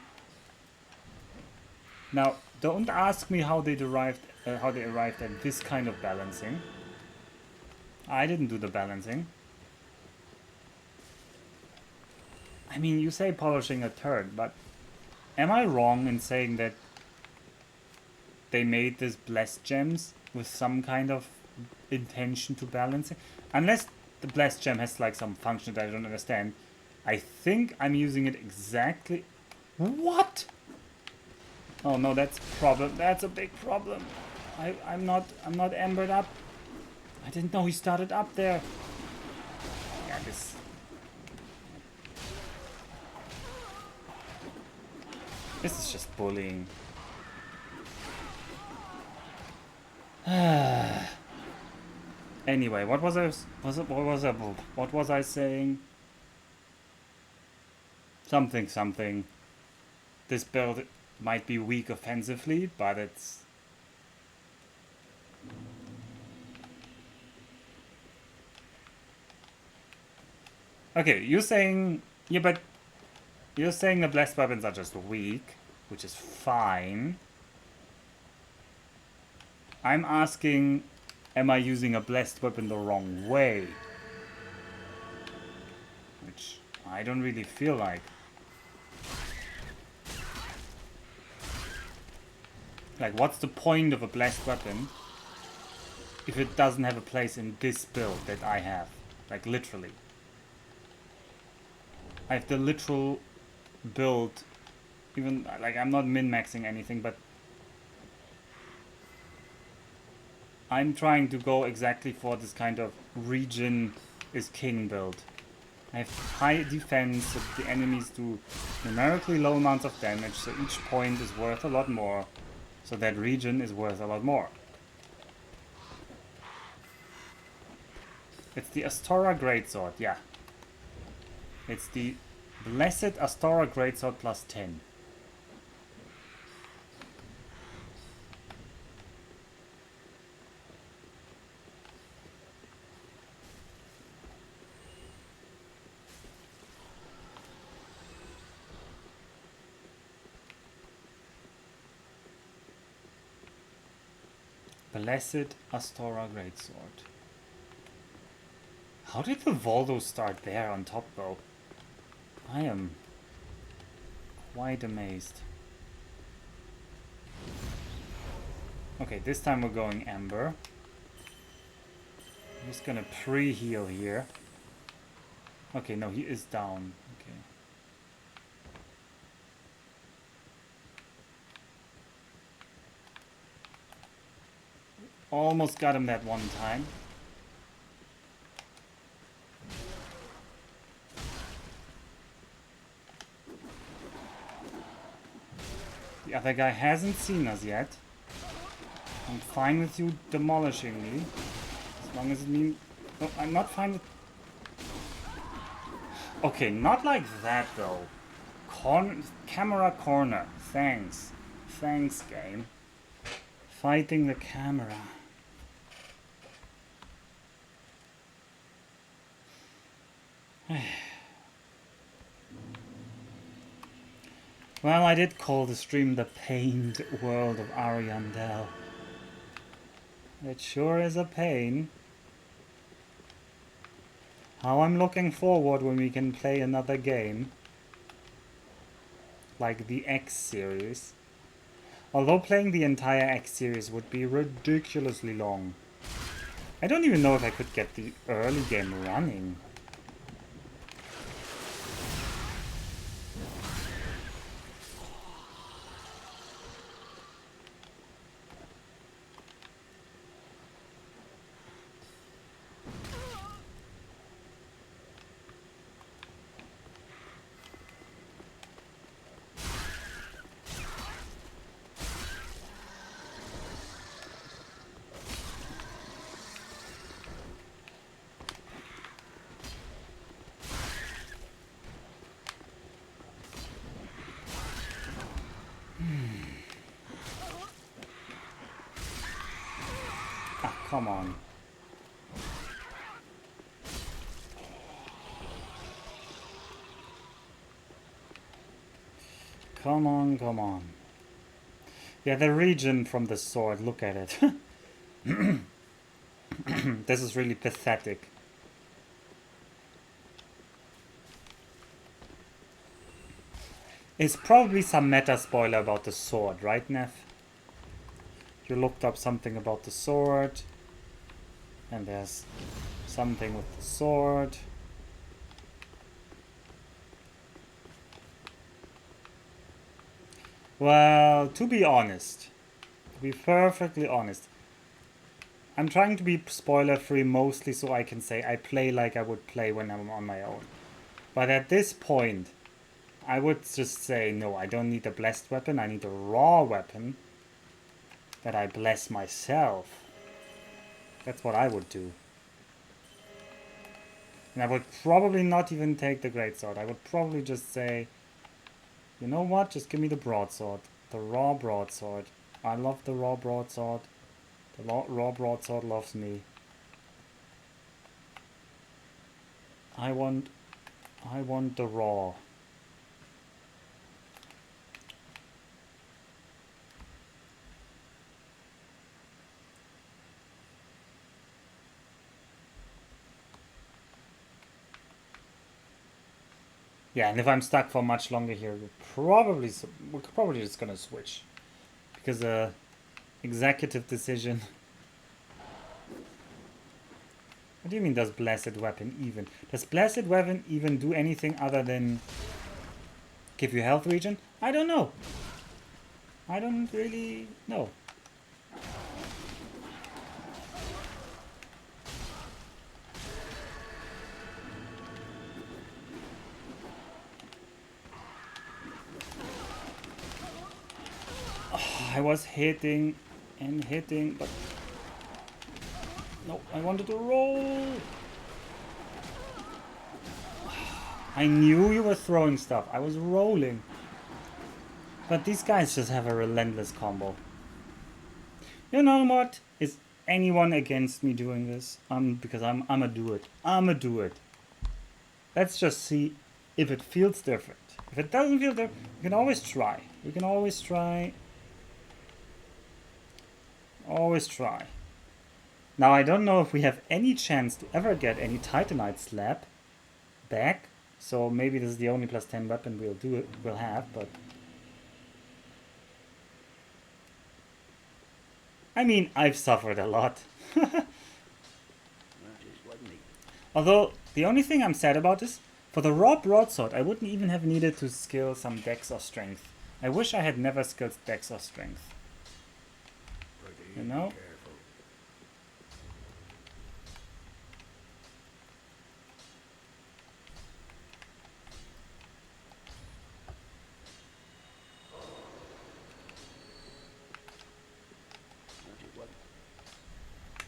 Now, don't ask me how they arrived at this kind of balancing. I didn't do the balancing. I mean, you say polishing a turd, but am I wrong in saying that they made this blessed gems with some kind of intention to balance it? Unless the blessed gem has like some function that I don't understand. I think I'm using it exactly. What? Oh no, that's a problem. That's a big problem. I'm not embered up. I didn't know he started up there. Yeah, this. This is just bullying. Anyway, what was I saying? Something. This build might be weak offensively, but it's... Okay, you're saying... Yeah, but... You're saying the blessed weapons are just weak, which is fine. I'm asking... Am I using a blessed weapon the wrong way? Which I don't really feel like. Like, what's the point of a blessed weapon if it doesn't have a place in this build that I have? Like, literally. I have the literal build, even, like, I'm not min-maxing anything, but I'm trying to go exactly for this kind of region is king build. I have high defense, so the enemies do numerically low amounts of damage, so each point is worth a lot more. So that region is worth a lot more. It's the Astora Greatsword, yeah. It's the Blessed Astora Greatsword plus 10. Blessed Astora Greatsword. How did the Voldo start there on top though? I am quite amazed. Okay, this time we're going Ember. I'm just gonna pre-heal here. Okay, no, he is down. Okay. Almost got him that one time. The other guy hasn't seen us yet. I'm fine with you demolishing me. As long as it means... No, I'm not fine with... Okay, not like that though. Camera corner. Thanks. Thanks, game. Fighting the camera. Well, I did call the stream the pained world of Ariandel. It sure is a pain. How I'm looking forward when we can play another game. Like the X series. Although playing the entire X series would be ridiculously long. I don't even know if I could get the early game running. Come on. Come on, come on. Yeah, the region from the sword, look at it. This is really pathetic. It's probably some meta spoiler about the sword, right, Neff? You looked up something about the sword. And there's something with the sword. Well, to be honest, to be perfectly honest, I'm trying to be spoiler free mostly so I can say I play like I would play when I'm on my own. But at this point, I would just say no, I don't need a blessed weapon, I need a raw weapon that I bless myself. That's what I would do. And I would probably not even take the greatsword. I would probably just say, you know what, just give me the broadsword. The raw broadsword. I love the raw broadsword. The raw broadsword loves me. I want the raw. Yeah, and if I'm stuck for much longer here, we're probably just gonna switch. Because executive decision. What do you mean does Blessed Weapon even? Does Blessed Weapon even do anything other than give you health regen? I don't know. I don't really know. I was hitting and hitting, but no, I wanted to roll. I knew you were throwing stuff. I was rolling. But these guys just have a relentless combo. You know what? Is anyone against me doing this? Because I'ma do it. I'ma do it. Let's just see if it feels different. If it doesn't feel different, we can always try. We can always try. Always try. Now I don't know if we have any chance to ever get any Titanite slab back. So maybe this is the only +10 weapon we'll have, but I mean, I've suffered a lot. Although, the only thing I'm sad about is, for the raw broadsword, I wouldn't even have needed to skill some dex or strength. I wish I had never skilled dex or strength. You know?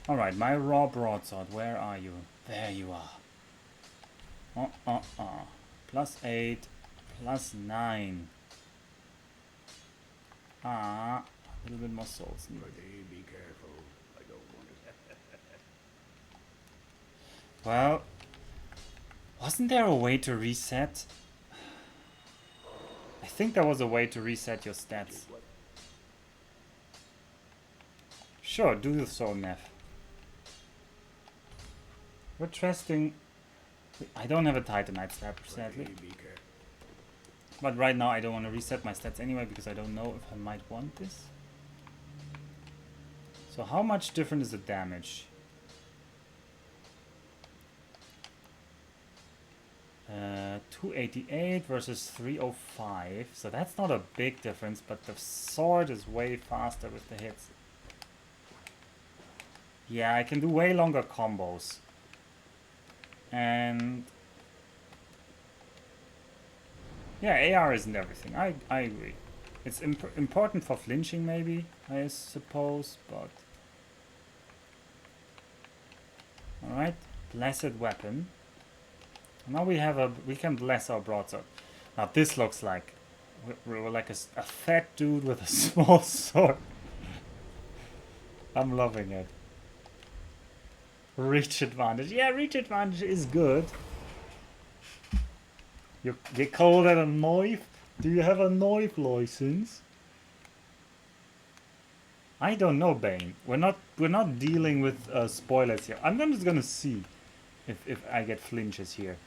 Alright, my raw broadsword, where are you? There you are. +8, +9. A little bit more souls needed. Be careful. I don't want to. Well, wasn't there a way to reset? I think there was a way to reset your stats. Sure, do so, Neff. We're trusting. I don't have a Titanite slab, sadly. But right now I don't want to reset my stats anyway because I don't know if I might want this. So how much different is the damage? 288 versus 305. So that's not a big difference, but the sword is way faster with the hits. Yeah, I can do way longer combos. And yeah, AR isn't everything. I agree. It's important for flinching maybe, I suppose, but alright, blessed weapon. Now we can bless our broadsword. Now this looks like we're like a fat dude with a small sword. I'm loving it. Reach advantage. Yeah, reach advantage is good. You call that a knife? Do you have a knife license? I don't know, Bane. We're not dealing with spoilers here. I'm just gonna see if I get flinches here.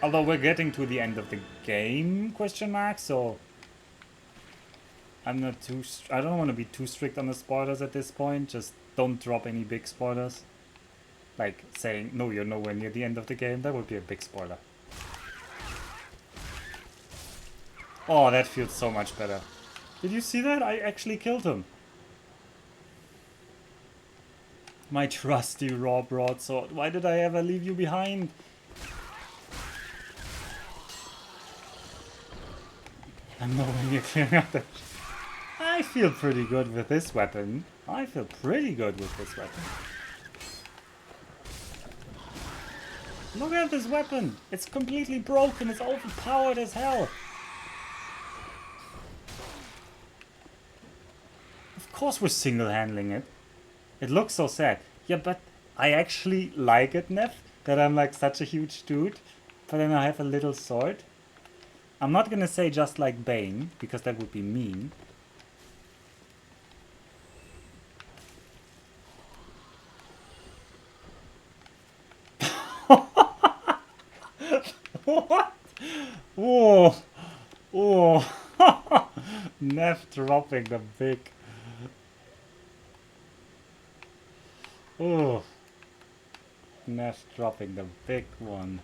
Although we're getting to the end of the game, question mark, so I'm not too. I don't want to be too strict on the spoilers at this point. Just don't drop any big spoilers. Like saying, no, you're nowhere near the end of the game. That would be a big spoiler. Oh, that feels so much better. Did you see that? I actually killed him. My trusty raw broadsword. Why did I ever leave you behind? I'm nowhere near clearing up that. I feel pretty good with this weapon. I feel pretty good with this weapon. Look at this weapon. It's completely broken. It's overpowered as hell. Of course we're single-handling it. It looks so sad. Yeah, but I actually like it, Neff, that I'm like such a huge dude. But then I have a little sword. I'm not gonna say just like Bane, because that would be mean. What? Whoa! Oh! Neff dropping the big. Oh! Neff dropping the big one.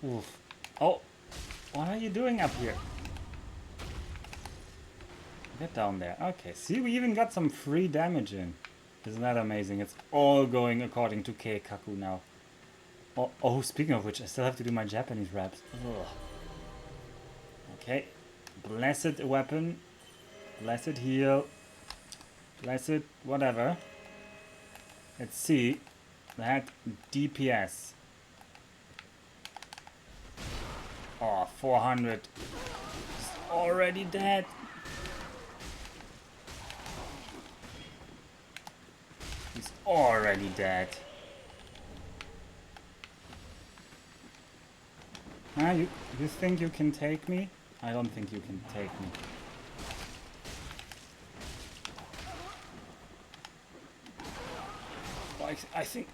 Oof. Oh! What are you doing up here? Get down there. Okay, see, we even got some free damage in. Isn't that amazing? It's all going according to Keikaku now. Oh, speaking of which, I still have to do my Japanese raps. Ugh. Okay. Blessed weapon. Blessed heal. Blessed whatever. Let's see. That DPS. Oh, 400. It's already dead. He's already dead. Ah, you think you can take me? I don't think you can take me. I think...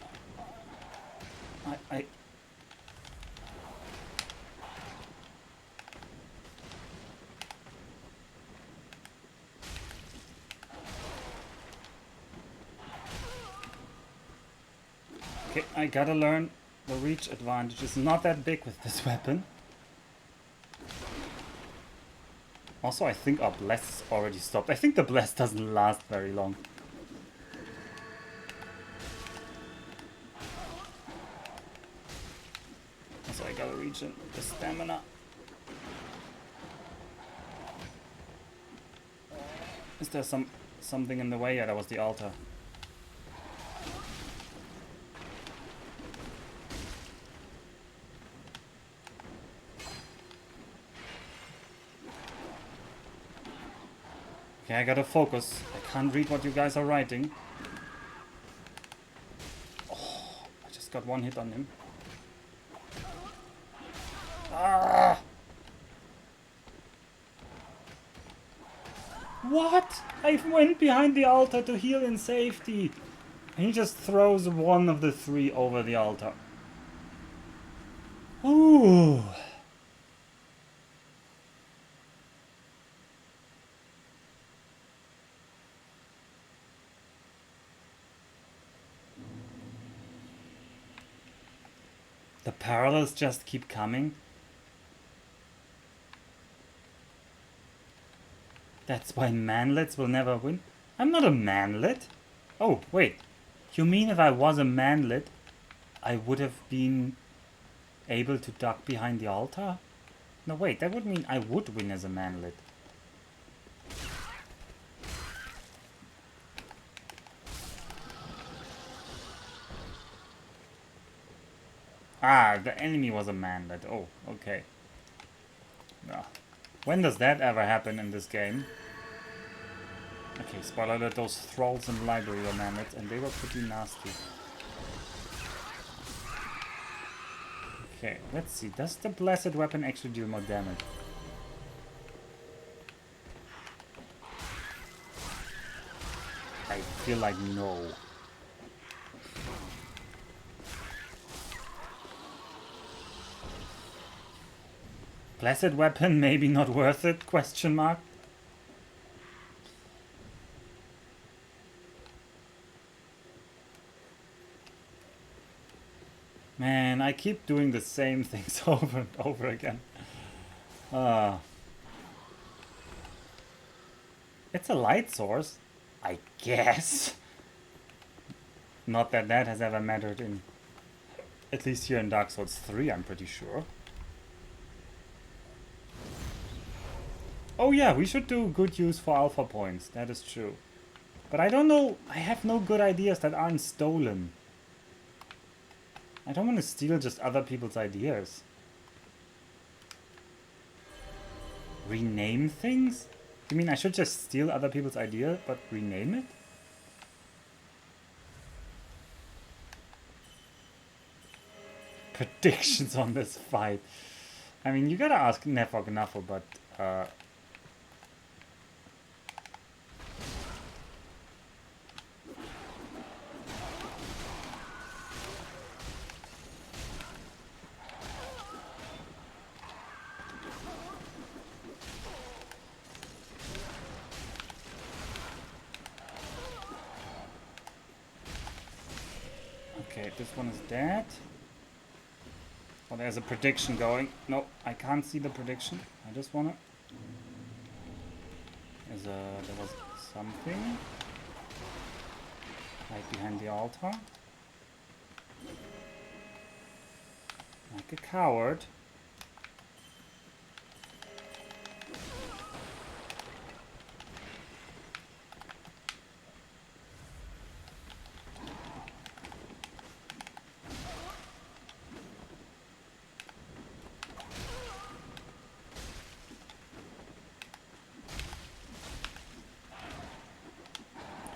I... Okay, I gotta learn the reach advantage is not that big with this weapon. Also, I think our bless already stopped. I think the bless doesn't last very long. Also, I gotta regen the stamina. Is there something in the way? Yeah, that was the altar. Okay, I gotta focus. I can't read what you guys are writing. Oh, I just got one hit on him. Ah! What? I went behind the altar to heal in safety. And he just throws one of the three over the altar. Ooh. The parallels just keep coming. That's why manlets will never win? I'm not a manlet. Oh, wait. You mean if I was a manlet, I would have been able to duck behind the altar? No, wait, that would mean I would win as a manlet. Ah, the enemy was a manlet. Oh, okay. Ah. When does that ever happen in this game? Okay, spoiler alert, those thralls in the library were manlets, and they were pretty nasty. Okay, let's see. Does the blessed weapon actually do more damage? I feel like no. Blessed weapon, maybe not worth it? Question mark. Man, I keep doing the same things over and over again. It's a light source, I guess. Not that that has ever mattered in... At least here in Dark Souls 3, I'm pretty sure. Oh yeah, we should do good use for alpha points. That is true. But I don't know... I have no good ideas that aren't stolen. I don't want to steal just other people's ideas. Rename things? You mean I should just steal other people's idea, but rename it? Predictions on this fight. I mean, you gotta ask Nefog Nuffle, but... Okay, this one is dead. Oh, there's a prediction going. No, I can't see the prediction. I just wanna... There was something. Right behind the altar. Like a coward.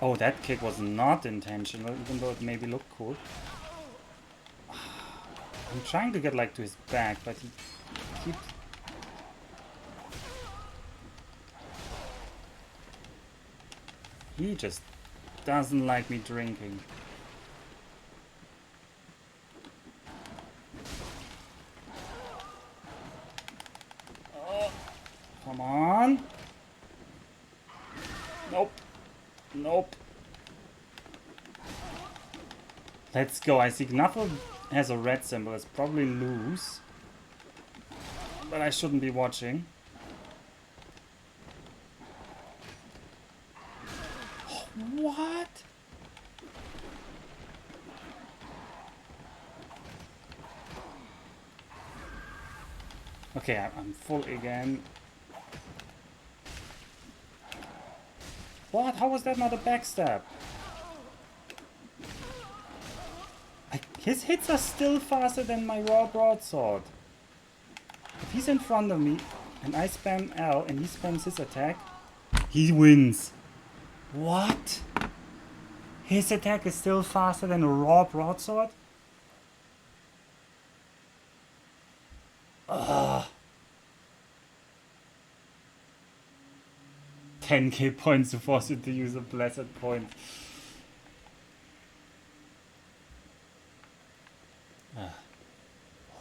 Oh, that kick was not intentional, even though it maybe looked cool. I'm trying to get like to his back, but he keeps... He just doesn't like me drinking. Oh, come on. Nope. Nope. Let's go. I see Knuffle has a red symbol. It's probably loose. But I shouldn't be watching. What? Okay, I'm full again. What? How was that not a backstab? His hits are still faster than my raw broadsword. If he's in front of me and I spam L and he spams his attack, he wins. What? His attack is still faster than a raw broadsword? Ugh. 10k points to force you to use a blessed point.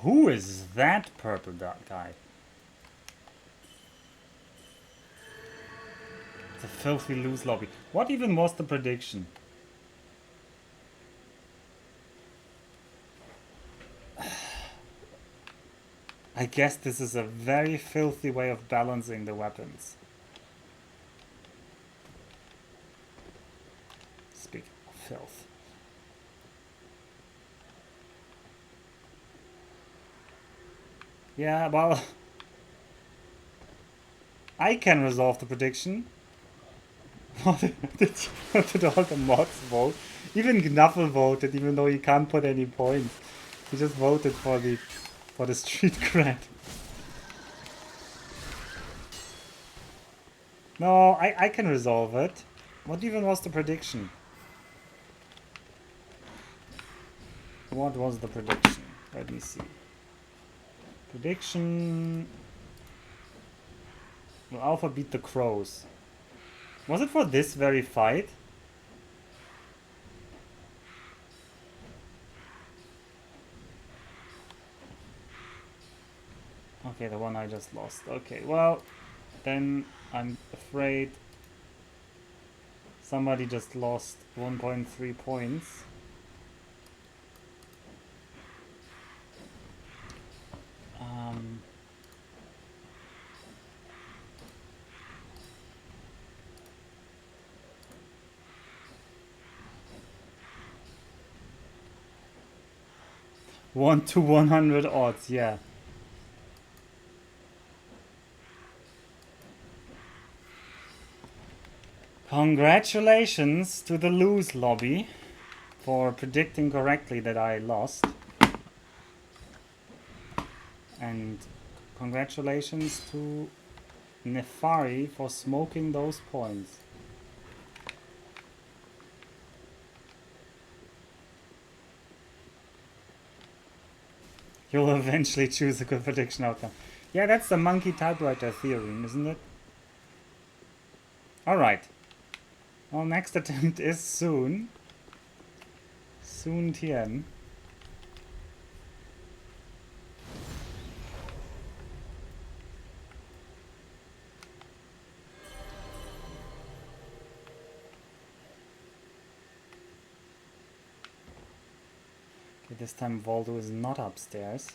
Who is that purple guy? The filthy loose lobby. What even was the prediction? I guess this is a very filthy way of balancing the weapons. Speaking of filth. Yeah, well... I can resolve the prediction. What did all the mods vote? Even Knuffle voted, even though he can't put any points. He just voted for the street cred. No, I can resolve it. What even was the prediction? What was the prediction? Let me see. Prediction... Will Alpha beat the Crows? Was it for this very fight? Okay, the one I just lost. Okay, well, then I'm afraid somebody just lost 1.3 points. Um... 1 to 100 odds, yeah. Congratulations to the lose lobby for predicting correctly that I lost. And congratulations to Nefari for smoking those points. You'll eventually choose a good prediction outcome. Yeah, that's the monkey typewriter theorem, isn't it? Alright. Well, next attempt is soon. Soon Tien. Okay, this time Voldo is not upstairs.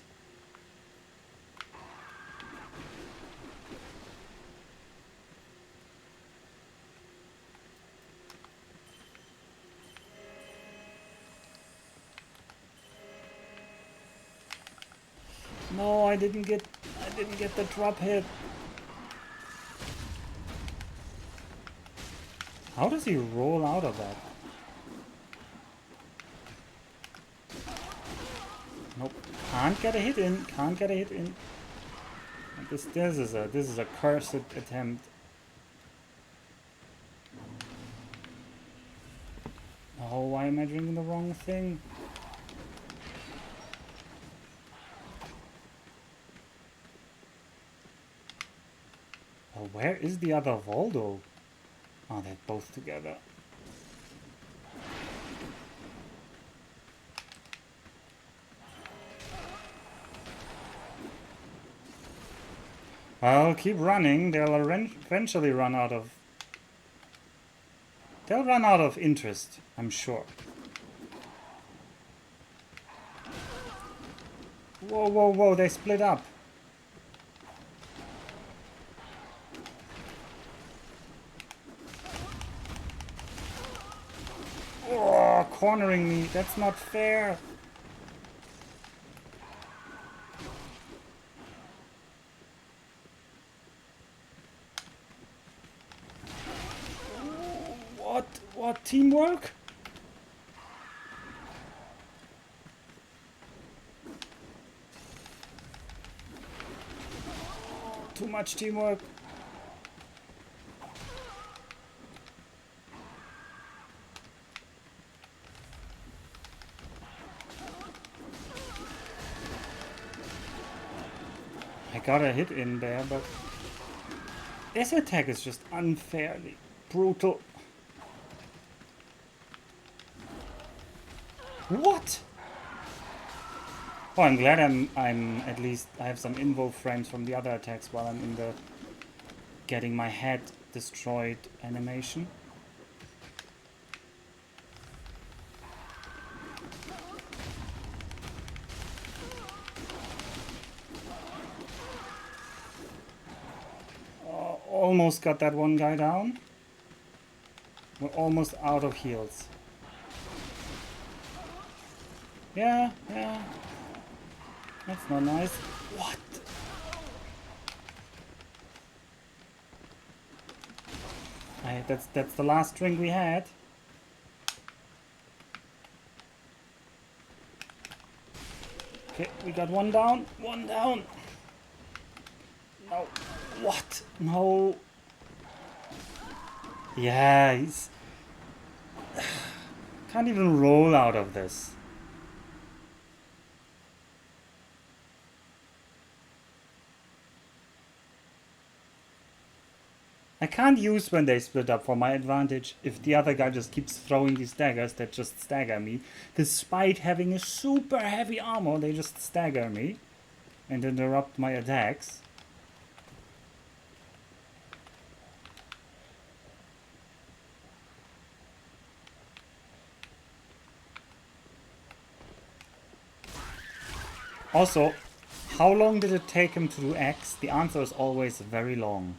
No, I didn't get the drop hit. How does he roll out of that? Nope. Can't get a hit in. Can't get a hit in. This is a cursed attempt. Oh, why am I drinking the wrong thing? Oh, where is the other Voldo? Oh, they're both together. Well, keep running. They'll eventually run out of... They'll run out of interest, I'm sure. Whoa, whoa, whoa, they split up. Oh, cornering me. That's not fair. What? What? Teamwork? Too much teamwork. I got a hit in there, but this attack is just unfairly brutal. What? Oh, I'm glad I'm at least I have some invo frames from the other attacks while I'm in the getting my head destroyed animation. Almost got that one guy down. We're almost out of heals. Yeah, yeah. That's not nice. What? That's the last drink we had. Okay, we got one down. One down. No. What? No. Yeah, he's... Can't even roll out of this. I can't use when they split up for my advantage if the other guy just keeps throwing these daggers that just stagger me. Despite having a super heavy armor, they just stagger me and interrupt my attacks. Also, how long did it take him to do X? The answer is always very long.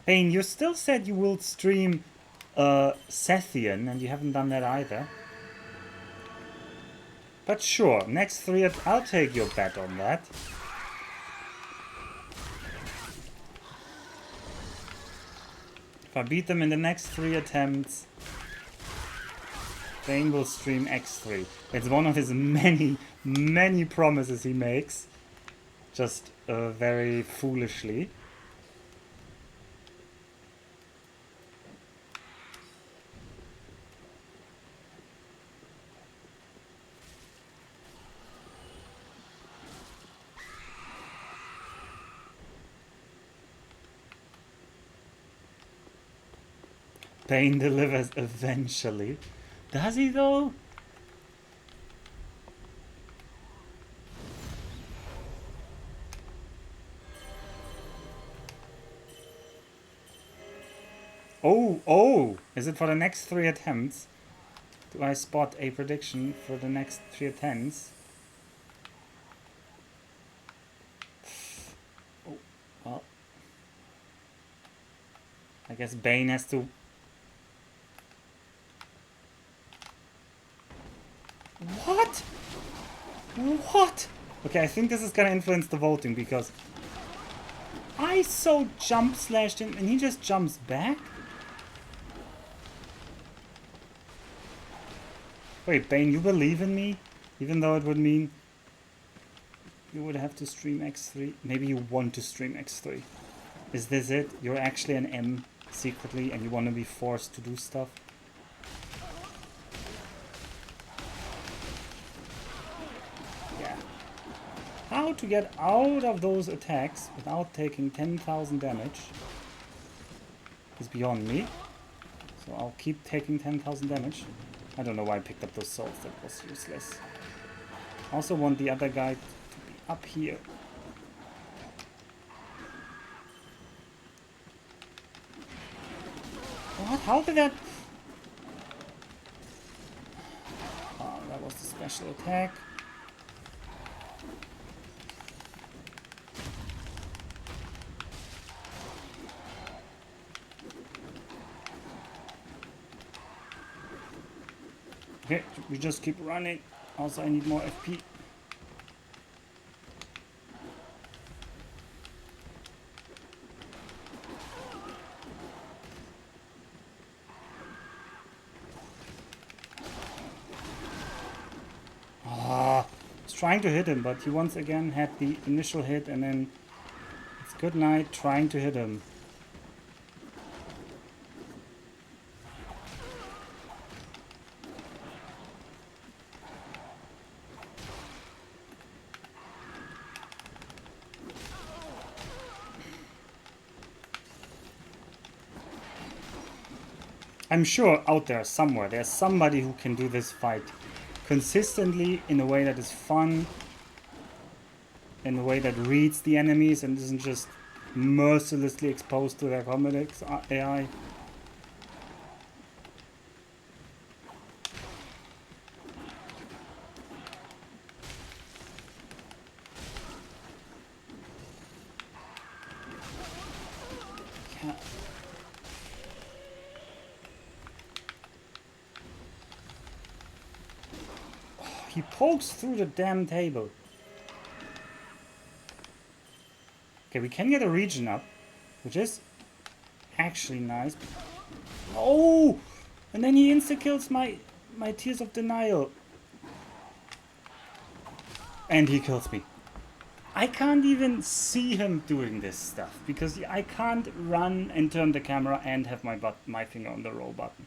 Bane, you still said you will stream Sethian, and you haven't done that either. But sure, next 3 I'll take your bet on that. If I beat them in the next 3 attempts, Bane will stream X3. It's one of his many, many promises he makes. Just very foolishly. Bane delivers eventually. Does he though? Oh! Is it for the next 3 attempts? Do I spot a prediction for the next 3 attempts? Oh, well. I guess Bane has to... What? What? Okay, I think this is gonna influence the voting because I so jump slashed him and he just jumps back? Wait, Bane, you believe in me? Even though it would mean you would have to stream X3. Maybe you want to stream X3. Is this it? You're actually an M. secretly and you want to be forced to do stuff. Yeah. How to get out of those attacks without taking 10,000 damage is beyond me. So I'll keep taking 10,000 damage. I don't know why I picked up those souls, that was useless. I also want the other guy to be up here. What? How did that... Oh, that was the special attack. Okay, we just keep running. Also, I need more FP. Ah, I was trying to hit him, but he once again had the initial hit, and then it's good night trying to hit him. I'm sure out there somewhere there's somebody who can do this fight consistently in a way that is fun, in a way that reads the enemies and isn't just mercilessly exposed to their combat AI. Yeah. He pokes through the damn table. Okay, we can get a region up, which is actually nice. Oh! And then he insta-kills my Tears of Denial. And he kills me. I can't even see him doing this stuff, because I can't run and turn the camera and have my finger on the roll button.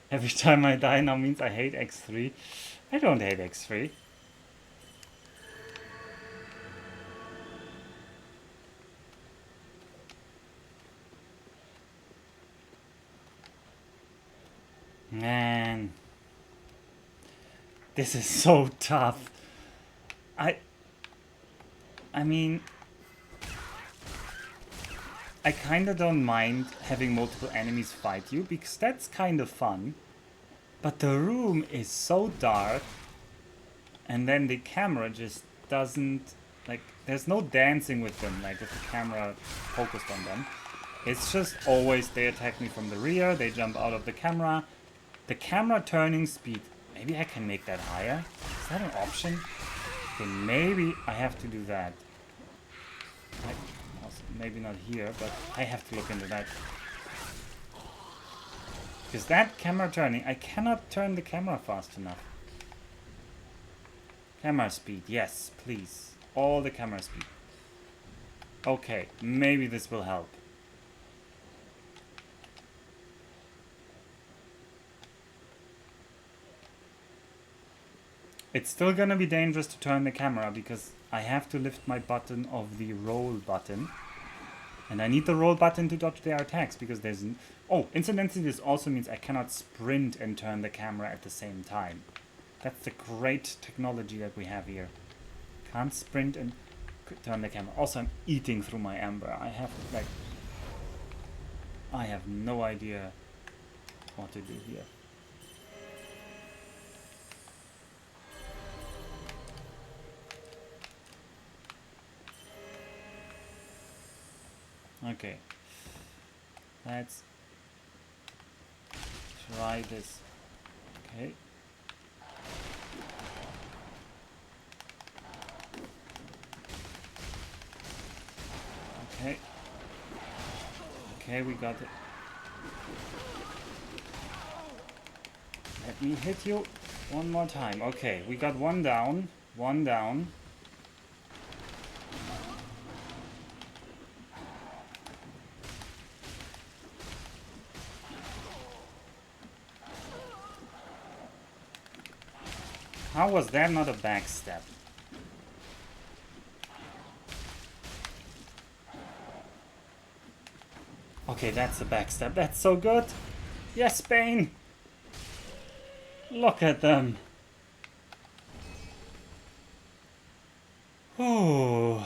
Every time I die now means I hate X3. I don't hate X3. Man. This is so tough. I mean, I kinda don't mind having multiple enemies fight you, because that's kind of fun. But the room is so dark, and then the camera just doesn't, like, there's no dancing with them, like if the camera focused on them. It's just always they attack me from the rear, they jump out of the camera. The camera turning speed, maybe I can make that higher? Is that an option? Okay, maybe I have to do that. Maybe not here, but I have to look into that. Because that camera turning, I cannot turn the camera fast enough. Camera speed, yes, please. All the camera speed. Okay, maybe this will help. It's still gonna be dangerous to turn the camera because I have to lift my button of the roll button. And I need the roll button to dodge their attacks because there's... Oh, incidentally, this also means I cannot sprint and turn the camera at the same time. That's the great technology that we have here. Can't sprint and turn the camera. Also, I'm eating through my amber. I have no idea what to do here. Okay, let's try this. Okay. Okay. Okay, we got it. Let me hit you one more time. Okay, we got one down. One down. How was that not a backstab? Okay, that's a backstab. That's so good. Yes, Bane. Look at them. Ooh.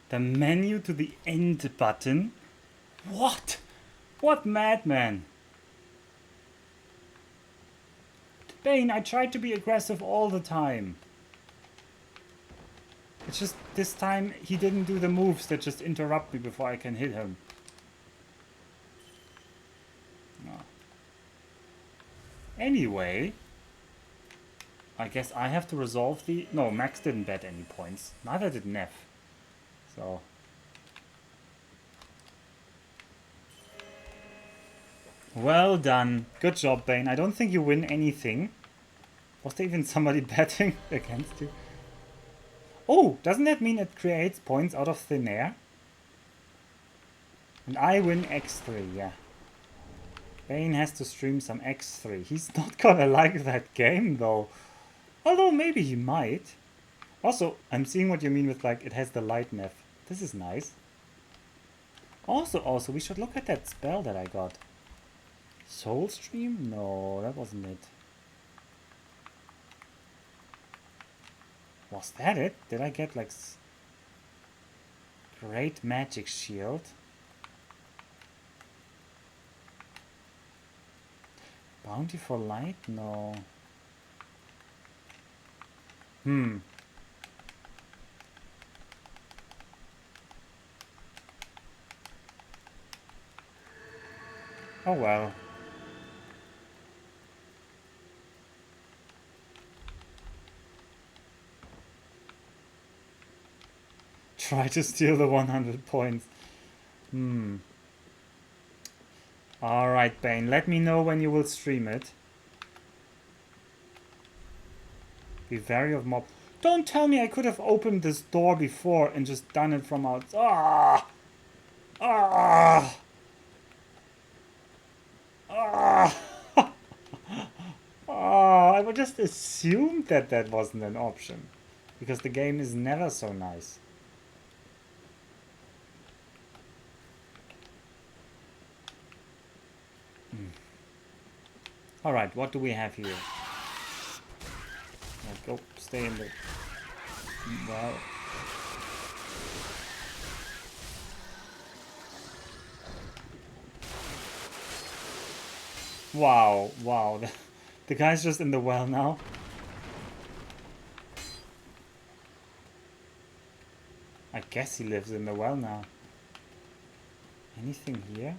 The menu to the end button? What? What madman? Bane, I tried to be aggressive all the time. It's just this time he didn't do the moves that just interrupt me before I can hit him. No. Anyway, I guess I have to resolve the... No, Max didn't bet any points. Neither did Neff. So... Well done. Good job, Bane. I don't think you win anything. Was there even somebody betting against you? Oh, doesn't that mean it creates points out of thin air? And I win X3, yeah. Bane has to stream some X3. He's not gonna like that game, though. Although, maybe he might. Also, I'm seeing what you mean with, like, it has the light Neff. This is nice. Also, we should look at that spell that I got. Soul Stream? No, that wasn't it. Was that it? Did I get like Great Magic Shield? Bounty for Light? No. Oh well. Try to steal the 100 points. Alright, Bane. Let me know when you will stream it. Be wary of mob. Don't tell me I could have opened this door before and just done it from outside. Ah! Ah! Ah! Ah! I would just assume that that wasn't an option. Because the game is never so nice. Alright, what do we have here? Go, stay in the... Well... Wow, wow. The guy's just in the well now. I guess he lives in the well now. Anything here?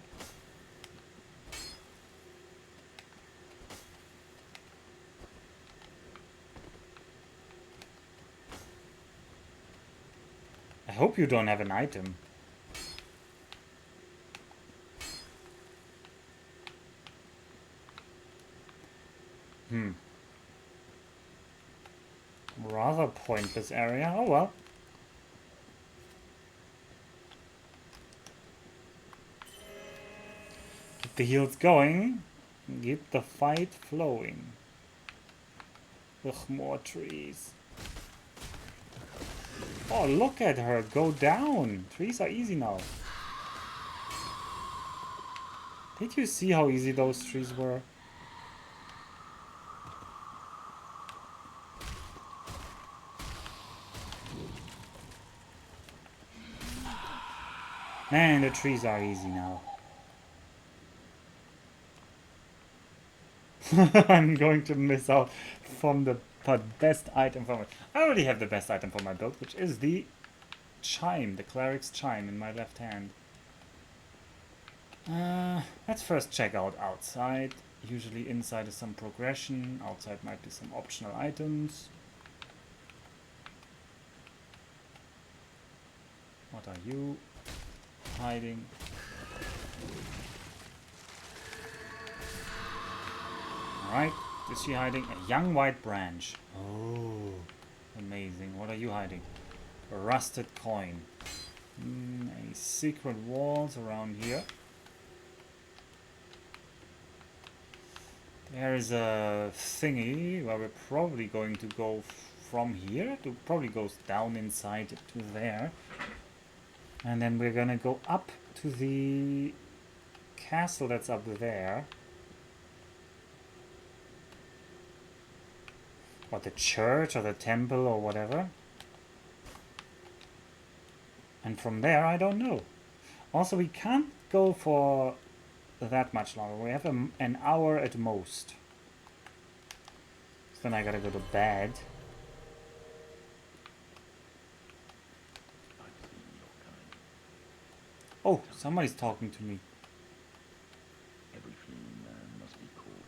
I hope you don't have an item. Rather pointless area. Oh well. Keep the heals going. Keep the fight flowing. Ugh, more trees. Oh, look at her go down. Trees are easy now. Did you see how easy those trees were? Man, the trees are easy now. I'm going to miss out from the best item for my... I already have the best item for my build, which is the chime, the cleric's chime in my left hand. Let's first check out outside. Usually inside is some progression, outside might be some optional items. What are you hiding? Alright, is she hiding? A young white branch. Oh, amazing. What are you hiding? A rusted coin. A secret walls around here. There is a thingy where we're probably going to go from here. It probably goes down inside to there. And then we're gonna go up to the castle that's up there. Or the church or the temple or whatever. And from there, I don't know. Also, we can't go for that much longer. We have an hour at most. So then I gotta go to bed. Oh, somebody's talking to me. Every fleeing man must be caught.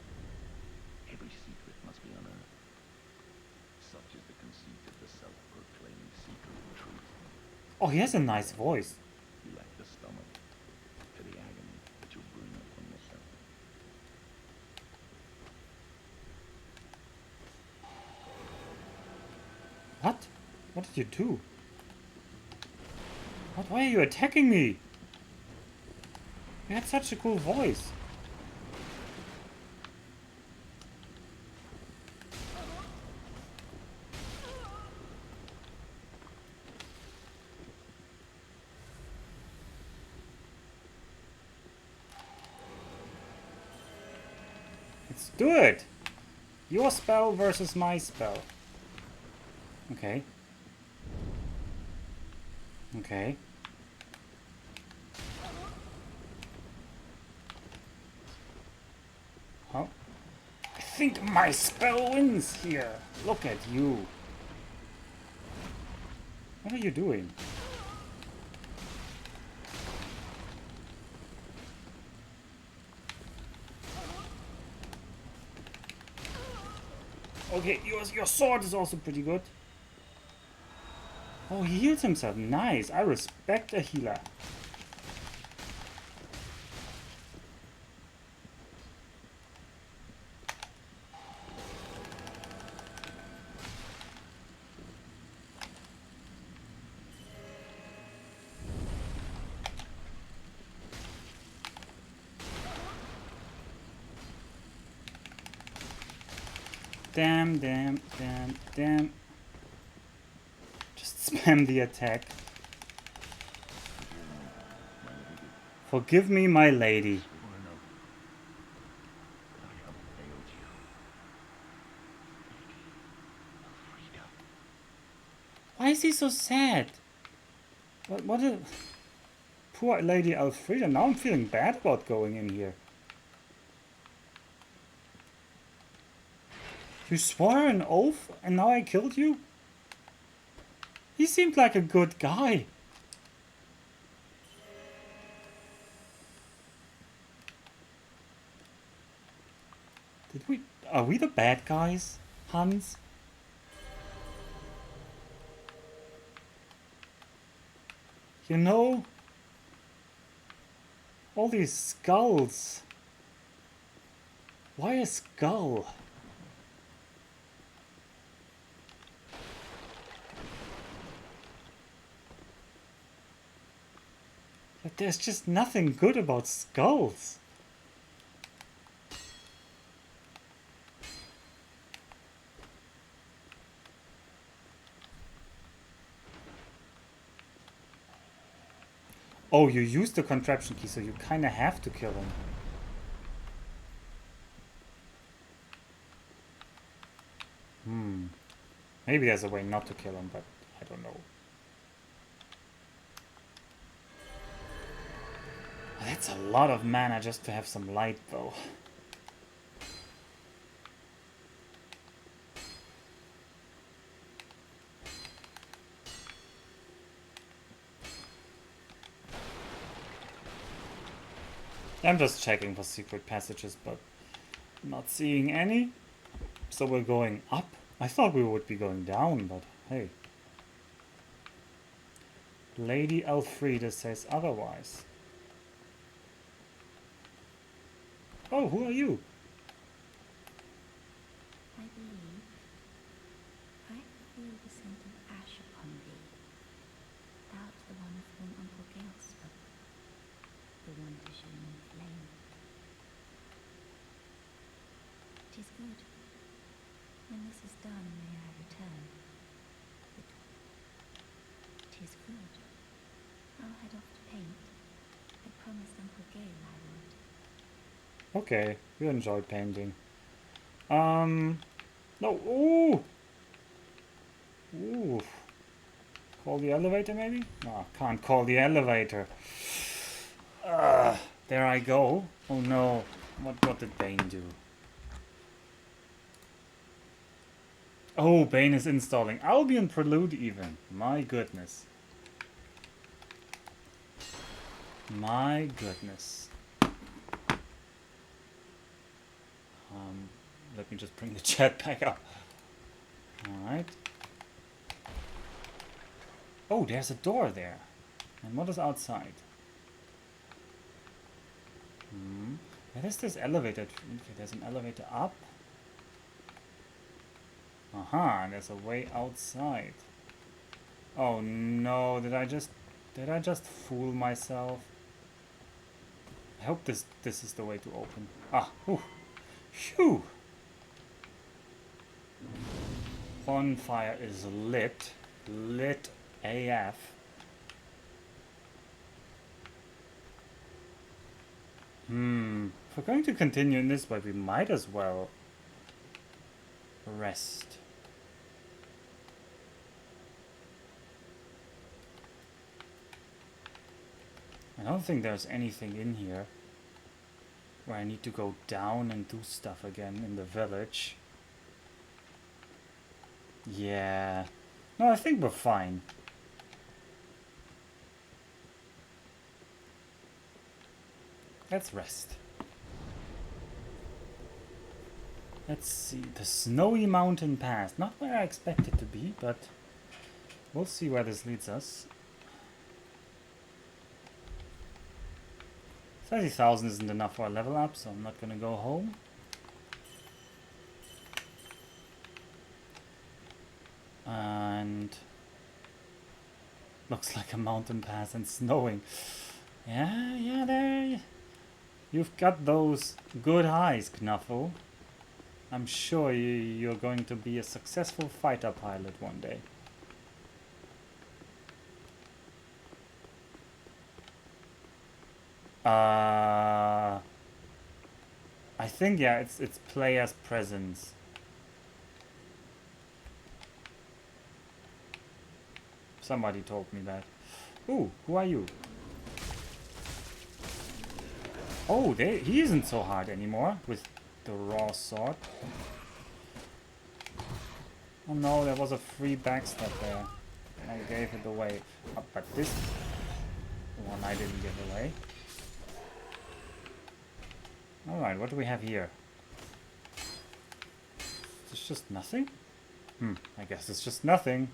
Every secret must be unearthed. Such is the conceit of the self-proclaimed seeker of truth. Oh, he has a nice voice. You lack the stomach for the agony that you'll bring upon yourself. What? What did you do? What? Why are you attacking me? You had such a cool voice. Let's do it! Your spell versus my spell. Okay. Okay. Oh. I think my spell wins here. Look at you. What are you doing? Okay, your sword is also pretty good. Oh, he heals himself. Nice. I respect a healer. Damn, damn, damn, damn. Just spam the attack. Forgive me, my lady. Why is he so sad? What a... Poor Lady Elfrida. Now I'm feeling bad about going in here. You swore an oath and now I killed you? He seemed like a good guy. Are we the bad guys, Hans? You know, all these skulls. Why a skull? But there's just nothing good about skulls. Oh, you used the contraption key, so you kinda have to kill him. Maybe there's a way not to kill him, but I don't know. That's a lot of mana just to have some light, though. I'm just checking for secret passages, but not seeing any. So we're going up. I thought we would be going down, but hey. Lady Elfrida says otherwise. Oh, who are you? I believe I feel the scent of ash upon thee. Thou art the one of whom Uncle Gale spoke, the one to show me flame. 'Tis good. When this is done, may I return. 'Tis good. I'll head off to paint. I promised Uncle Gale I would. Okay, you enjoy painting. No, ooh! Ooh. Call the elevator maybe? No, can't call the elevator. There I go. Oh no, what did Bane do? Oh, Bane is installing Albion Prelude even. My goodness. My goodness. Let me just bring the chat back up. Alright. Oh, there's a door there. And what is outside? Where is this elevator? Okay, there's an elevator up. Aha, there's a way outside. Oh no, did I just fool myself? I hope this is the way to open. Ah, ooh. Phew. Bonfire is lit. Lit AF. If we're going to continue in this way, we might as well rest. I don't think there's anything in here where I need to go down and do stuff again in the village. Yeah. No, I think we're fine. Let's rest. Let's see. The Snowy Mountain Pass. Not where I expect it to be, but we'll see where this leads us. 30,000 isn't enough for a level up, so I'm not gonna go home. And looks like a mountain pass and snowing. Yeah, there. You've got those good highs, Knuffle. I'm sure you're going to be a successful fighter pilot one day. I think, yeah, it's player's presence. Somebody told me that. Ooh, who are you? Oh, he isn't so hard anymore with the raw sword. Oh no, there was a free backstab there. I gave it away. But this one I didn't give away. Alright, what do we have here? It's just nothing? I guess it's just nothing.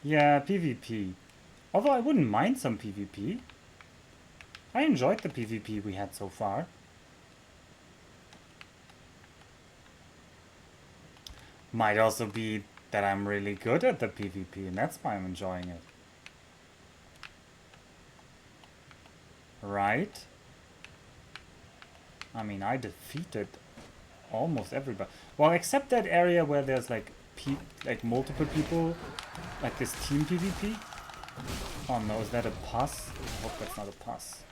Yeah, PvP. Although I wouldn't mind some PvP. I enjoyed the PvP we had so far. Might also be that I'm really good at the PvP and that's why I'm enjoying it. Right? I mean, I defeated almost everybody. Well, except that area where there's like multiple people, like this team PvP. Oh no, is that a pus? I hope that's not a pus.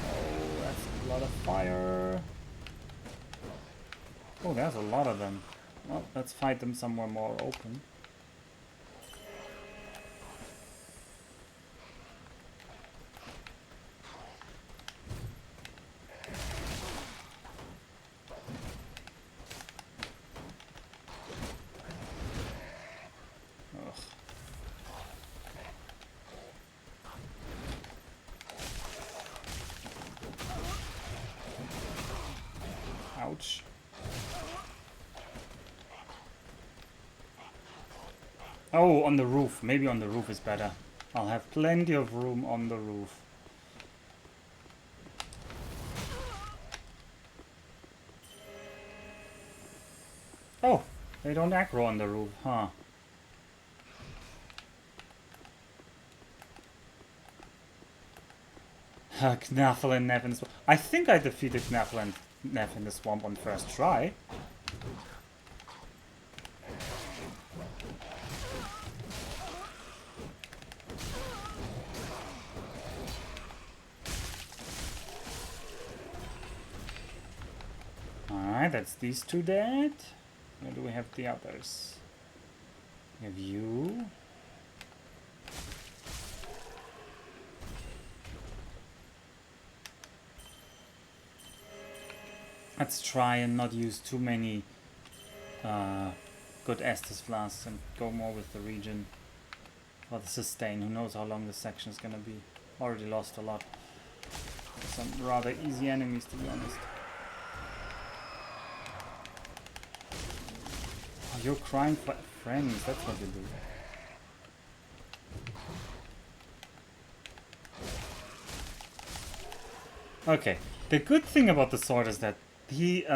Oh, that's a lot of fire. Oh, there's a lot of them. Well, let's fight them somewhere more open. Ouch. Oh, on the roof. Maybe on the roof is better. I'll have plenty of room on the roof. Oh, they don't aggro on the roof, huh? Knaffle and Nev in the swamp. I think I defeated Knaffle and Nev in the swamp on first try. Alright, that's these two dead. Where do we have the others? We have you. Let's try and not use too many good Estus flasks and go more with the region for the sustain. Who knows how long this section is gonna be. Already lost a lot. Some rather easy enemies, to be honest. Oh, you're crying for friends, that's what you do. Okay, the good thing about the sword is that the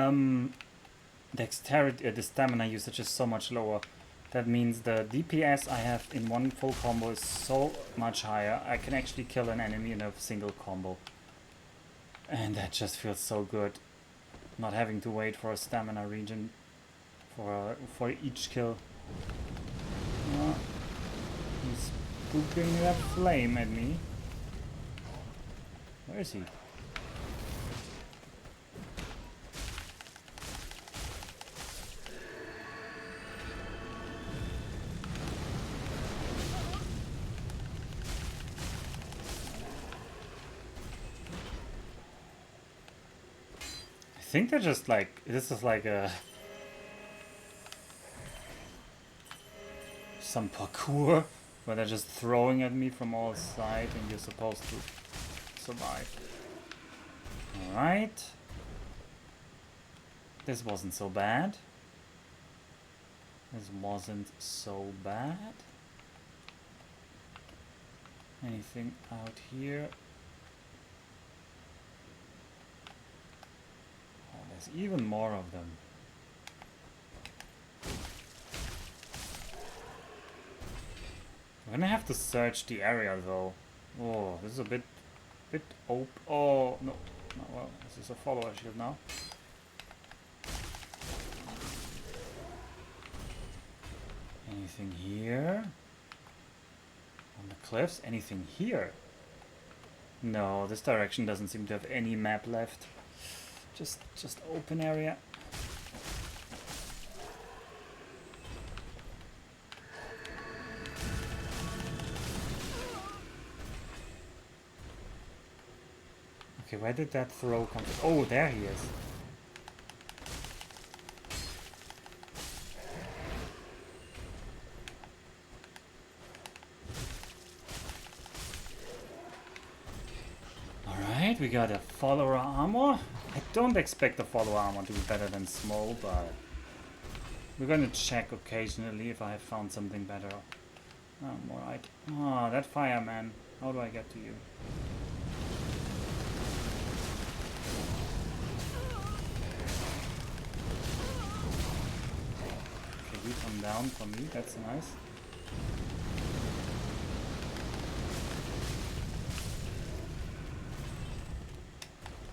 dexterity, the stamina usage is so much lower. That means the DPS I have in one full combo is so much higher. I can actually kill an enemy in a single combo. And that just feels so good. Not having to wait for a stamina regen for each kill. He's pooping that flame at me. Where is he? I think they're just like, this is like a some parkour where they're just throwing at me from all sides and you're supposed to survive. Alright. This wasn't so bad. This wasn't so bad. Anything out here? Oh, there's even more of them. I'm gonna have to search the area though. Oh, this is a bit oh no, well, this is a follower shield now. Anything here? On the cliffs? Anything here? No, this direction doesn't seem to have any map left. Just open area. Okay, where did that throw come from? Oh, there he is. Alright, we got a follower armor. I don't expect the follower armor to be better than small, but we're gonna check occasionally if I have found something better. Alright. Ah, that fireman. How do I get to you? Okay, you come down for me, that's nice.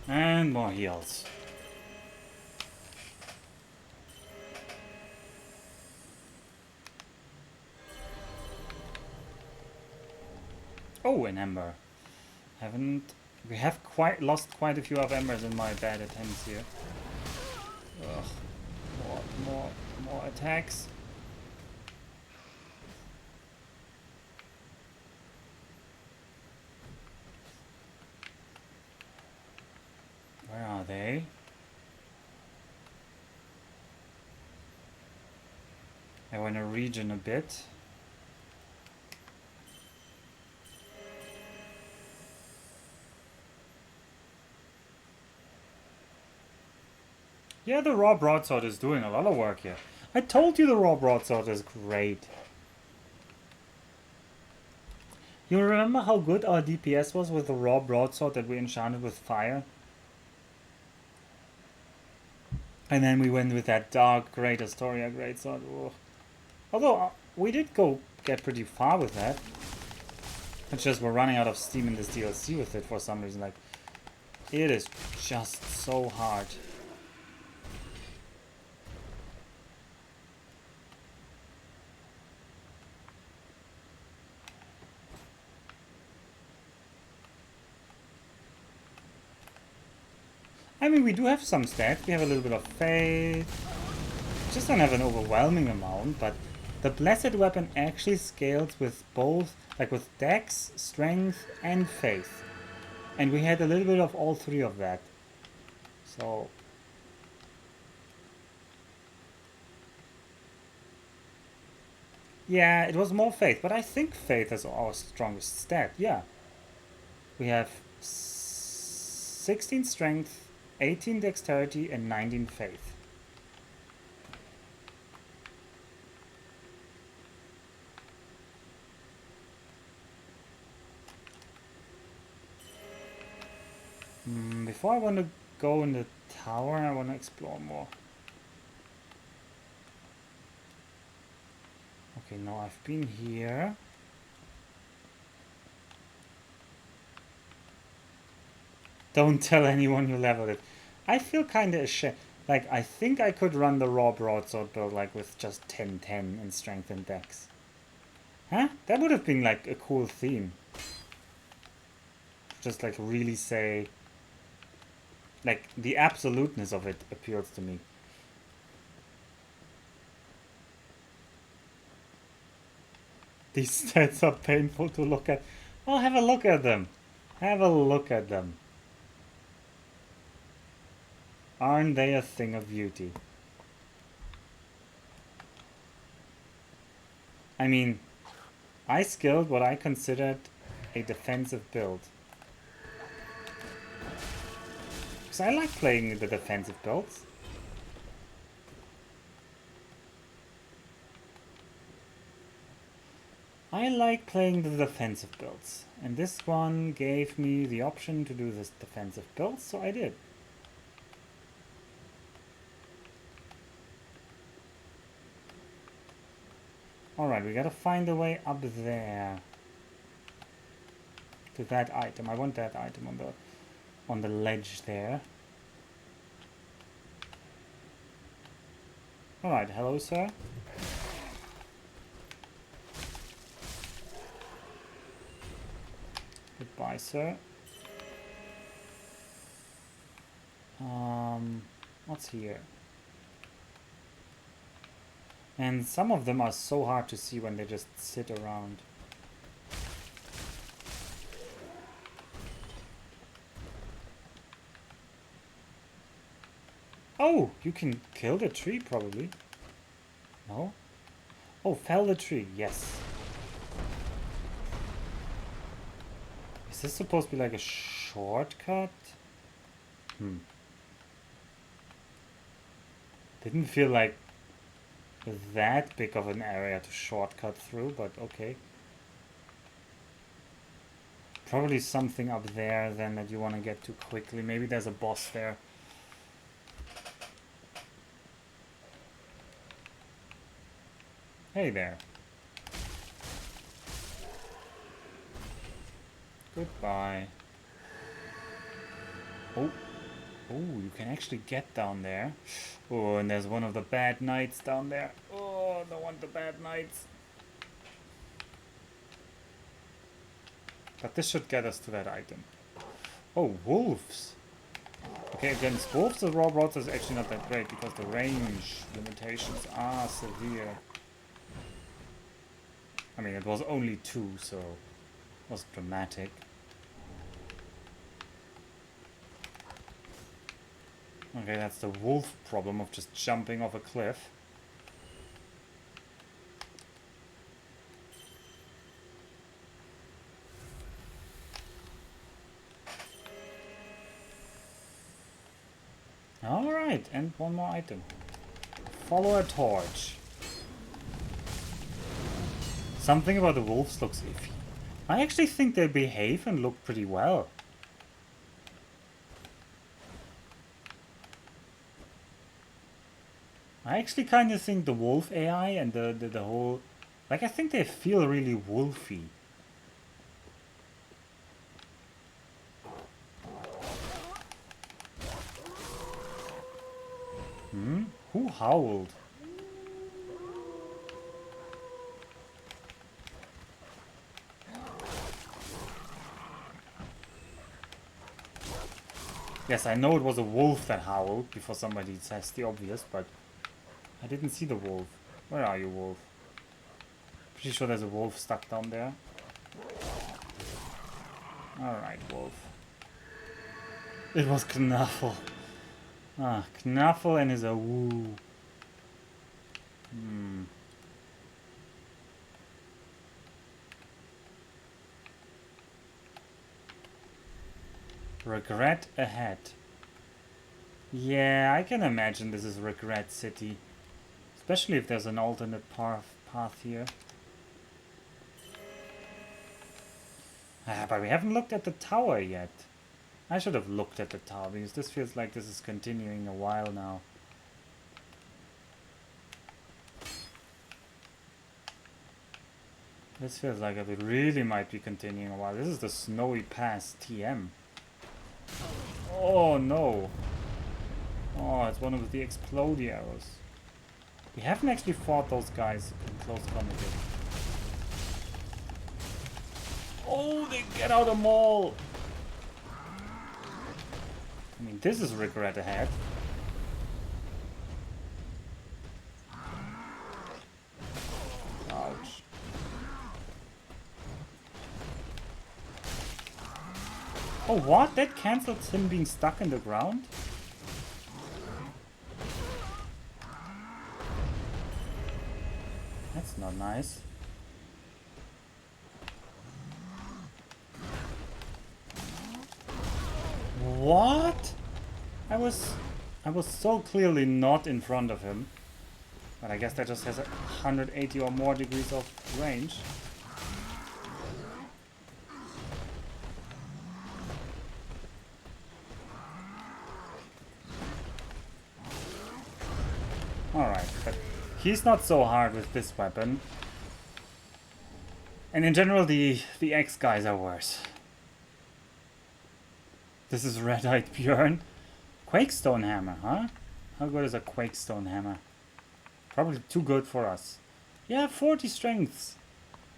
And more heals. Oh, an ember. We have lost quite a few of embers in my bad attempts here. Ugh. More attacks. Where are they? I want to regen a bit. Yeah, the raw broadsword is doing a lot of work here. I told you the raw broadsword is great. You remember how good our DPS was with the raw broadsword that we enchanted with fire? And then we went with that dark great Astoria greatsword. Ugh. Although we did go get pretty far with that. It's just we're running out of steam in this DLC with it for some reason. Like, it is just so hard. I mean, we do have some stats. We have a little bit of faith. Just don't have an overwhelming amount, but the blessed weapon actually scales with both, like with dex, strength, and faith. And we had a little bit of all three of that. So yeah, it was more faith, but I think faith is our strongest stat. Yeah. We have 16 strength, 18 dexterity, and 19 faith. Before I want to go in the tower, I want to explore more. Okay, now I've been here. Don't tell anyone you leveled it. I feel kind of ashamed. Like, I think I could run the raw broadsword build like with just 10-10 in strength and dex. Huh? That would have been like a cool theme. Just like really say... Like, the absoluteness of it appeals to me. These stats are painful to look at. Oh, have a look at them. Have a look at them. Aren't they a thing of beauty? I mean, I skilled what I considered a defensive build. Because I like playing the defensive builds. I like playing the defensive builds. And this one gave me the option to do this defensive build, so I did. Alright, we gotta find a way up there. To that item. I want that item on the ledge there. Alright, hello sir. Goodbye sir. What's here? And some of them are so hard to see when they just sit around. Oh, you can kill the tree probably. No? Oh, fell the tree, yes. Is this supposed to be like a shortcut? Didn't feel like that big of an area to shortcut through, but okay. Probably something up there then that you want to get to quickly. Maybe there's a boss there. Hey there. Goodbye. Oh. Oh, you can actually get down there. Oh, and there's one of the bad knights down there. Oh, I don't want the bad knights. But this should get us to that item. Oh, wolves. Okay, against wolves, the raw broadsword is actually not that great because the range limitations are severe. I mean, it was only 2, so it was dramatic. Okay, that's the wolf problem of just jumping off a cliff. Alright, and one more item. Follow a torch. Something about the wolves looks iffy. I actually think they behave and look pretty well. I actually kind of think the wolf AI and the whole... Like, I think they feel really wolfy. Who howled? Yes, I know it was a wolf that howled before somebody says the obvious, but I didn't see the wolf. Where are you, wolf? Pretty sure there's a wolf stuck down there. Alright, wolf. It was Knuffle. Ah, Knuffle and his woo. Regret ahead. Yeah, I can imagine this is Regret City. Especially if there's an alternate path here. Ah, but we haven't looked at the tower yet. I should have looked at the tower, because this feels like this is continuing a while now. This feels like it really might be continuing a while. This is the Snowy Pass TM. Oh no. Oh, it's one of the explodey arrows. We haven't actually fought those guys in close combat yet. Oh, they get out a mall! I mean, this is regret ahead. Ouch. Oh, what? That cancelled him being stuck in the ground? That's not nice. What? I was so clearly not in front of him. But I guess that just has 180 or more degrees of range. Alright, but he's not so hard with this weapon. And in general, the X guys are worse. This is Red-Eyed Björn. Quakestone Hammer, huh? How good is a Quakestone Hammer? Probably too good for us. Yeah, 40 strengths.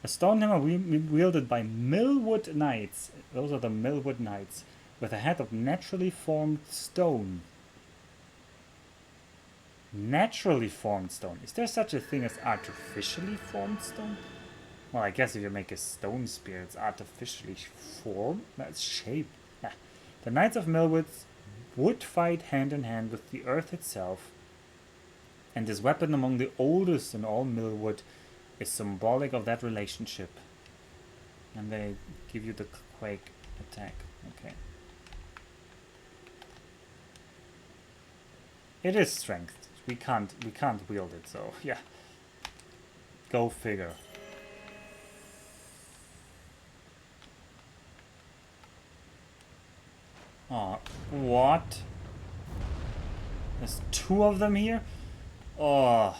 A stone hammer wielded by Millwood Knights. Those are the Millwood Knights. With a head of naturally formed stone. Naturally formed stone. Is there such a thing as artificially formed stone? Well, I guess if you make a stone spear, it's artificially formed. That's shaped. Yeah. The Knights of Millwood would fight hand in hand with the earth itself. And this weapon, among the oldest in all Millwood, is symbolic of that relationship. And they give you the quake attack. Okay. It is strength. We can't wield it, so yeah. Go figure. Oh, what? There's two of them here? Oh,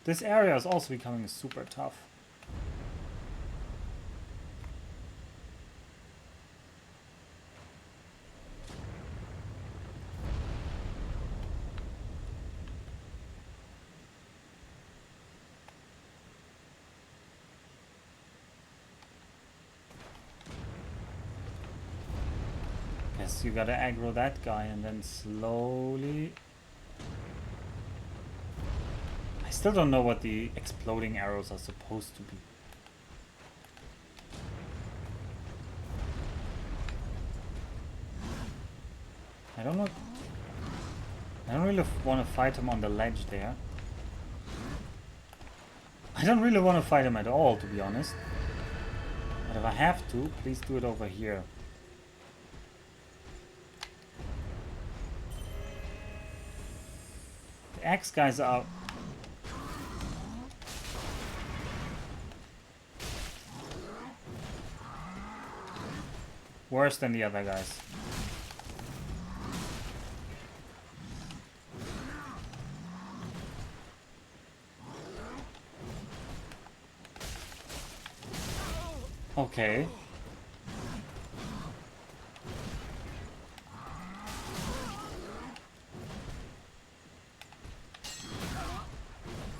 this area is also becoming super tough. Yes, you gotta aggro that guy and then slowly... I still don't know what the exploding arrows are supposed to be. I don't know. I don't really want to fight him on the ledge there. I don't really want to fight him at all, to be honest. But if I have to, please do it over here. axe guys are... worse than the other guys. Okay.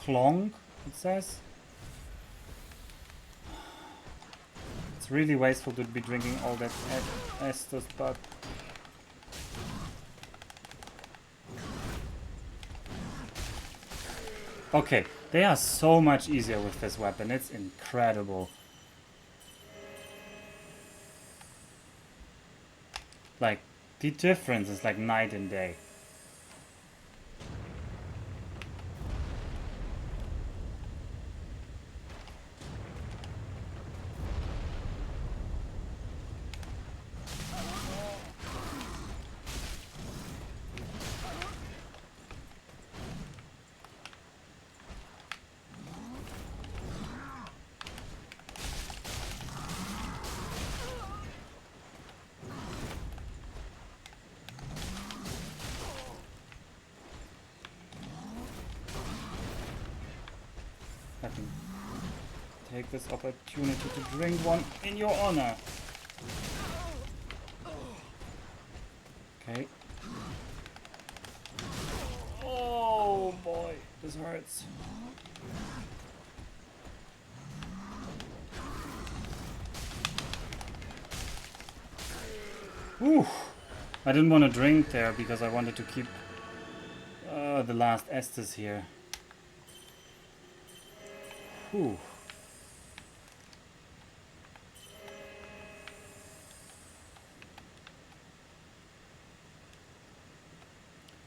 Clonk, it says. It's really wasteful to be drinking all that Estus, but... okay, they are so much easier with this weapon. It's incredible. Like, the difference is like night and day. I can take this opportunity to drink one in your honor. Okay. Oh boy, this hurts. Whew. I didn't want to drink there because I wanted to keep the last Estus here. Whew.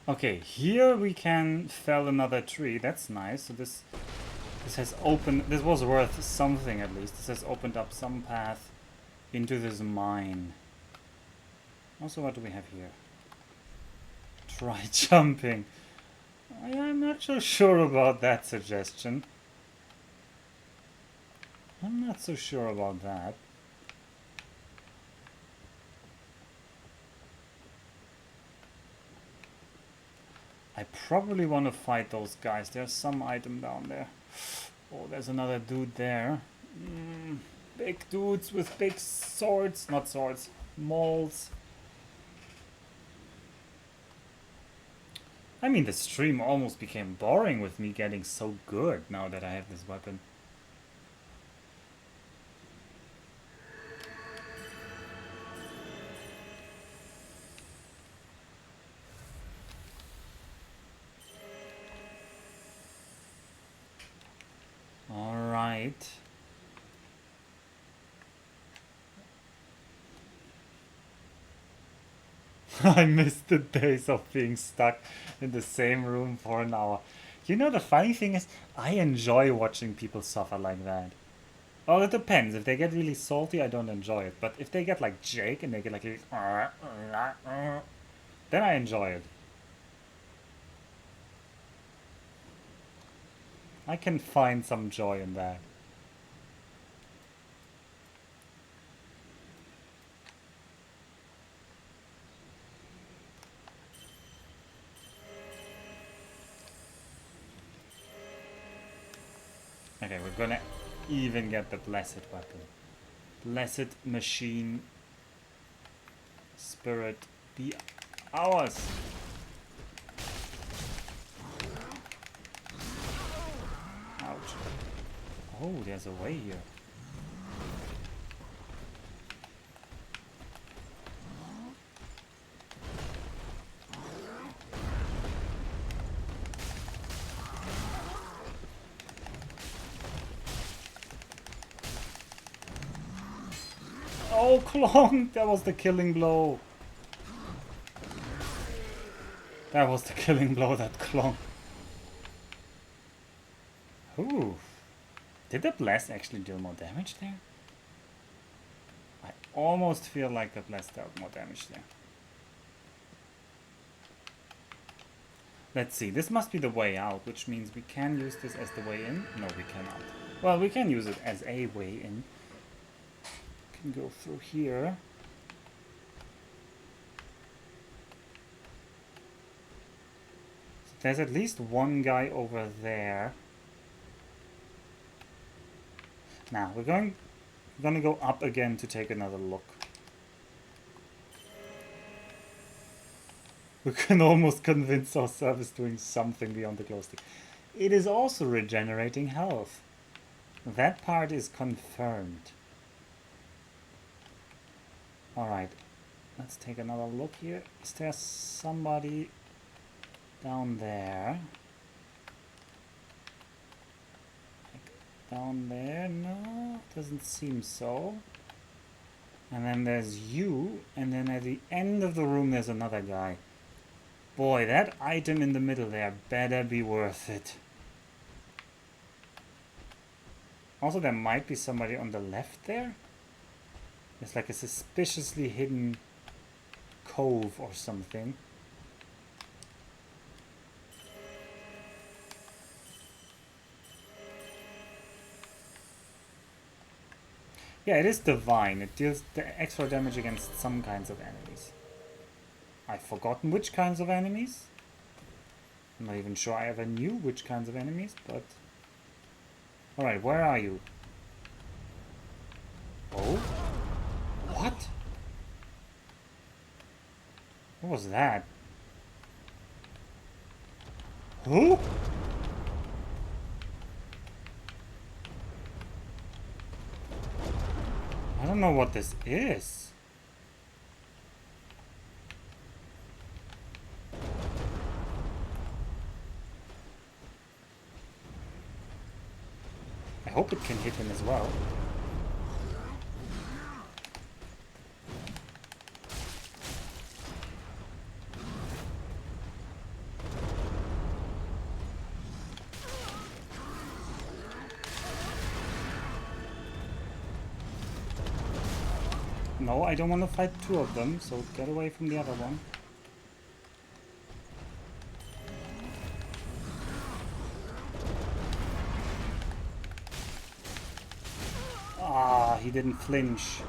Okay, here we can fell another tree. That's nice. So this has opened. This was worth something at least. This has opened up some path into this mine. Also, what do we have here? Try jumping. I'm not so sure about that suggestion. I'm not so sure about that. I probably want to fight those guys. There's some item down there. Oh, there's another dude there. Big dudes with big swords. Not swords. Mauls. I mean, the stream almost became boring with me getting so good now that I have this weapon. Alright. I missed the days of being stuck in the same room for an hour. You know, the funny thing is, I enjoy watching people suffer like that. Well, it depends. If they get really salty, I don't enjoy it. But if they get like Jake and they get like... then I enjoy it. I can find some joy in that. Okay, we're gonna even get the blessed weapon. Blessed machine. Spirit be ours. Ouch. Oh, there's a way here. Oh, Clonk! That was the killing blow. That was the killing blow, that Clonk. Ooh. Did the blast actually deal more damage there? I almost feel like the blast dealt more damage there. Let's see, this must be the way out, which means we can use this as the way in. No, we cannot. Well, we can use it as a way in. Can go through here. So there's at least one guy over there. Now, we're gonna go up again to take another look. We can almost convince ourselves it's doing something beyond the glow stick. It is also regenerating health. That part is confirmed. Alright, let's take another look here. Is there somebody down there? Like down there? No, doesn't seem so. And then there's you, and then at the end of the room there's another guy. Boy, that item in the middle there better be worth it. Also, there might be somebody on the left there. It's like a suspiciously hidden cove or something. Yeah, it is divine. It deals the extra damage against some kinds of enemies. I've forgotten which kinds of enemies. I'm not even sure I ever knew which kinds of enemies, but... Alright, where are you? Oh? What? What was that? Who? I don't know what this is. I hope it can hit him as well. No, I don't want to fight two of them, so get away from the other one. Ah, he didn't flinch.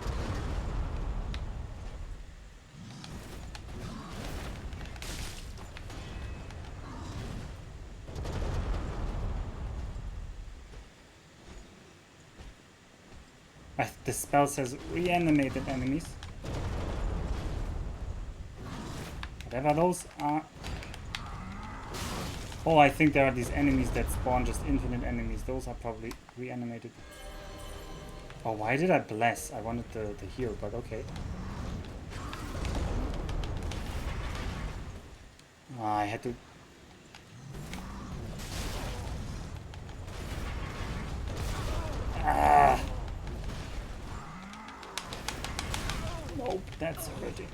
The spell says reanimated enemies. Whatever those are. Oh, I think there are these enemies that spawn just infinite enemies. Those are probably reanimated. Oh, why did I bless? I wanted the heal, but okay. I had to... Ah! Nope, that's hurting.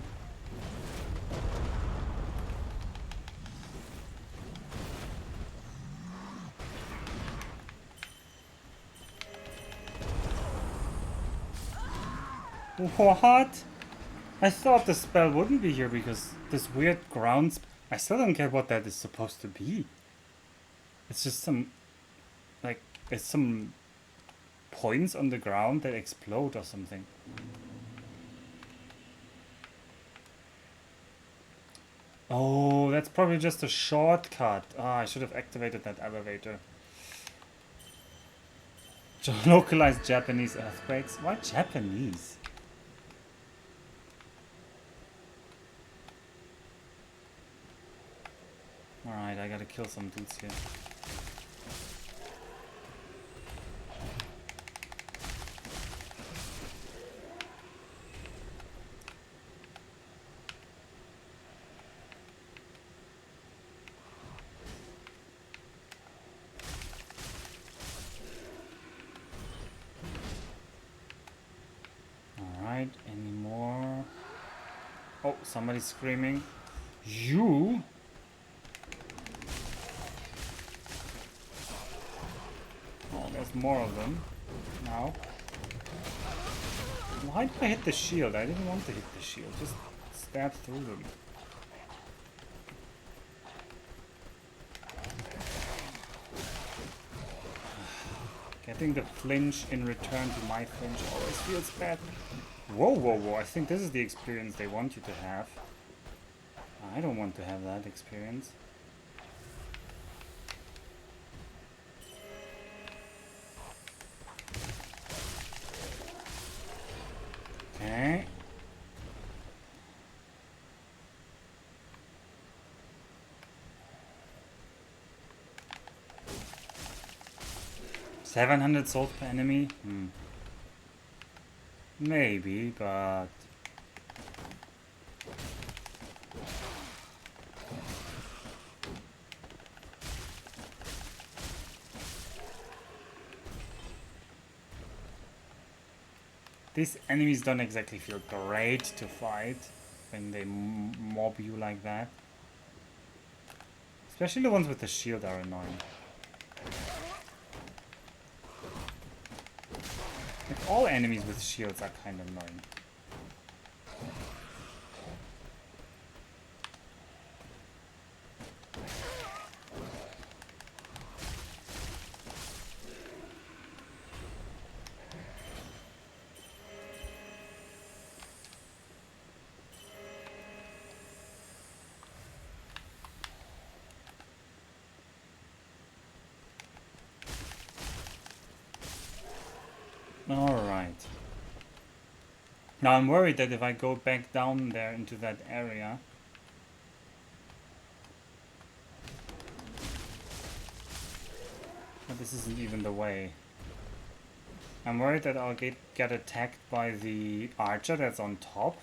What? I thought the spell wouldn't be here because this weird ground... I still don't get what that is supposed to be. It's just some... like, it's some points on the ground that explode or something. Oh, that's probably just a shortcut. Ah, I should have activated that elevator. Localized Japanese earthquakes? Why Japanese? Alright, I gotta kill some dudes here. Alright, any more? Oh, somebody's screaming. You? Oh, there's more of them now. Why did I hit the shield? I didn't want to hit the shield. Just stab through them. Getting the flinch in return to my flinch always feels bad. Whoa, whoa, whoa. I think this is the experience they want you to have. I don't want to have that experience. Okay. $700 souls per enemy? Maybe, but... These enemies don't exactly feel great to fight when they mob you like that. Especially the ones with the shield are annoying. Like, all enemies with shields are kind of annoying. Alright. Now I'm worried that if I go back down there into that area... But this isn't even the way. I'm worried that I'll get attacked by the archer that's on top.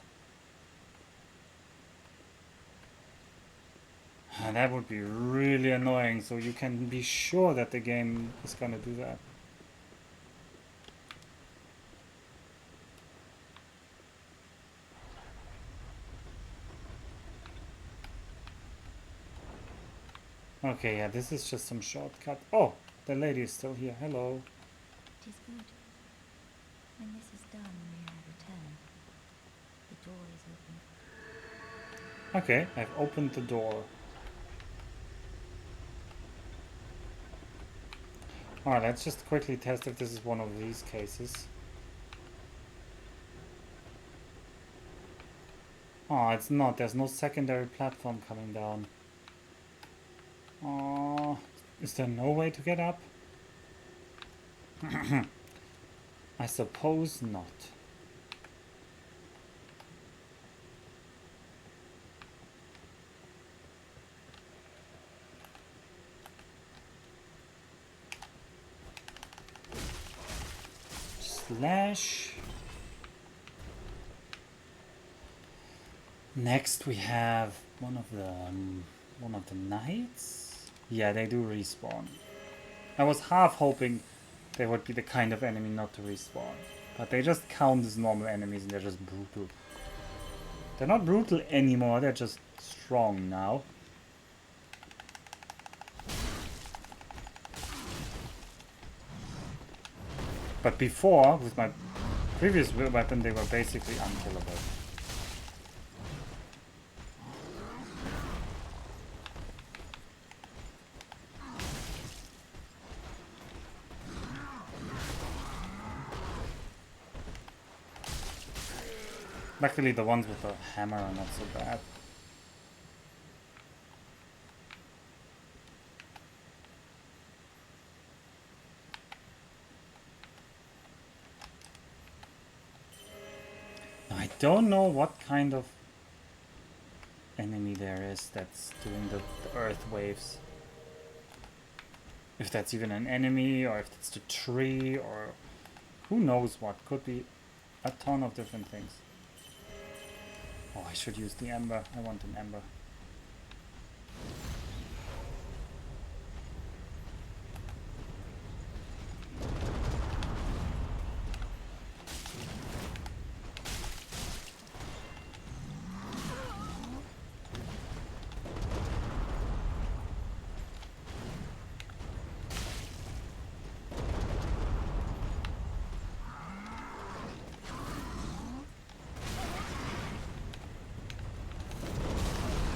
And that would be really annoying, so you can be sure that the game is gonna do that. Okay, yeah, this is just some shortcut. Oh, the lady is still here. Hello. It is good. When this is done, may I return? The door is open. Okay, I've opened the door. Alright, let's just quickly test if this is one of these cases. Oh, it's not. There's no secondary platform coming down. Oh, is there no way to get up? I suppose not. Slash. Next we have one of the knights. Yeah, they do respawn. I was half hoping they would be the kind of enemy not to respawn, but they just count as normal enemies and they're just brutal. They're not brutal anymore, they're just strong now. But before, with my previous weapon, they were basically unkillable. Luckily the ones with the hammer are not so bad. I don't know what kind of enemy there is that's doing the earth waves. If that's even an enemy, or if it's the tree, or who knows what. Could be a ton of different things. Oh, I should use the ember. I want an ember.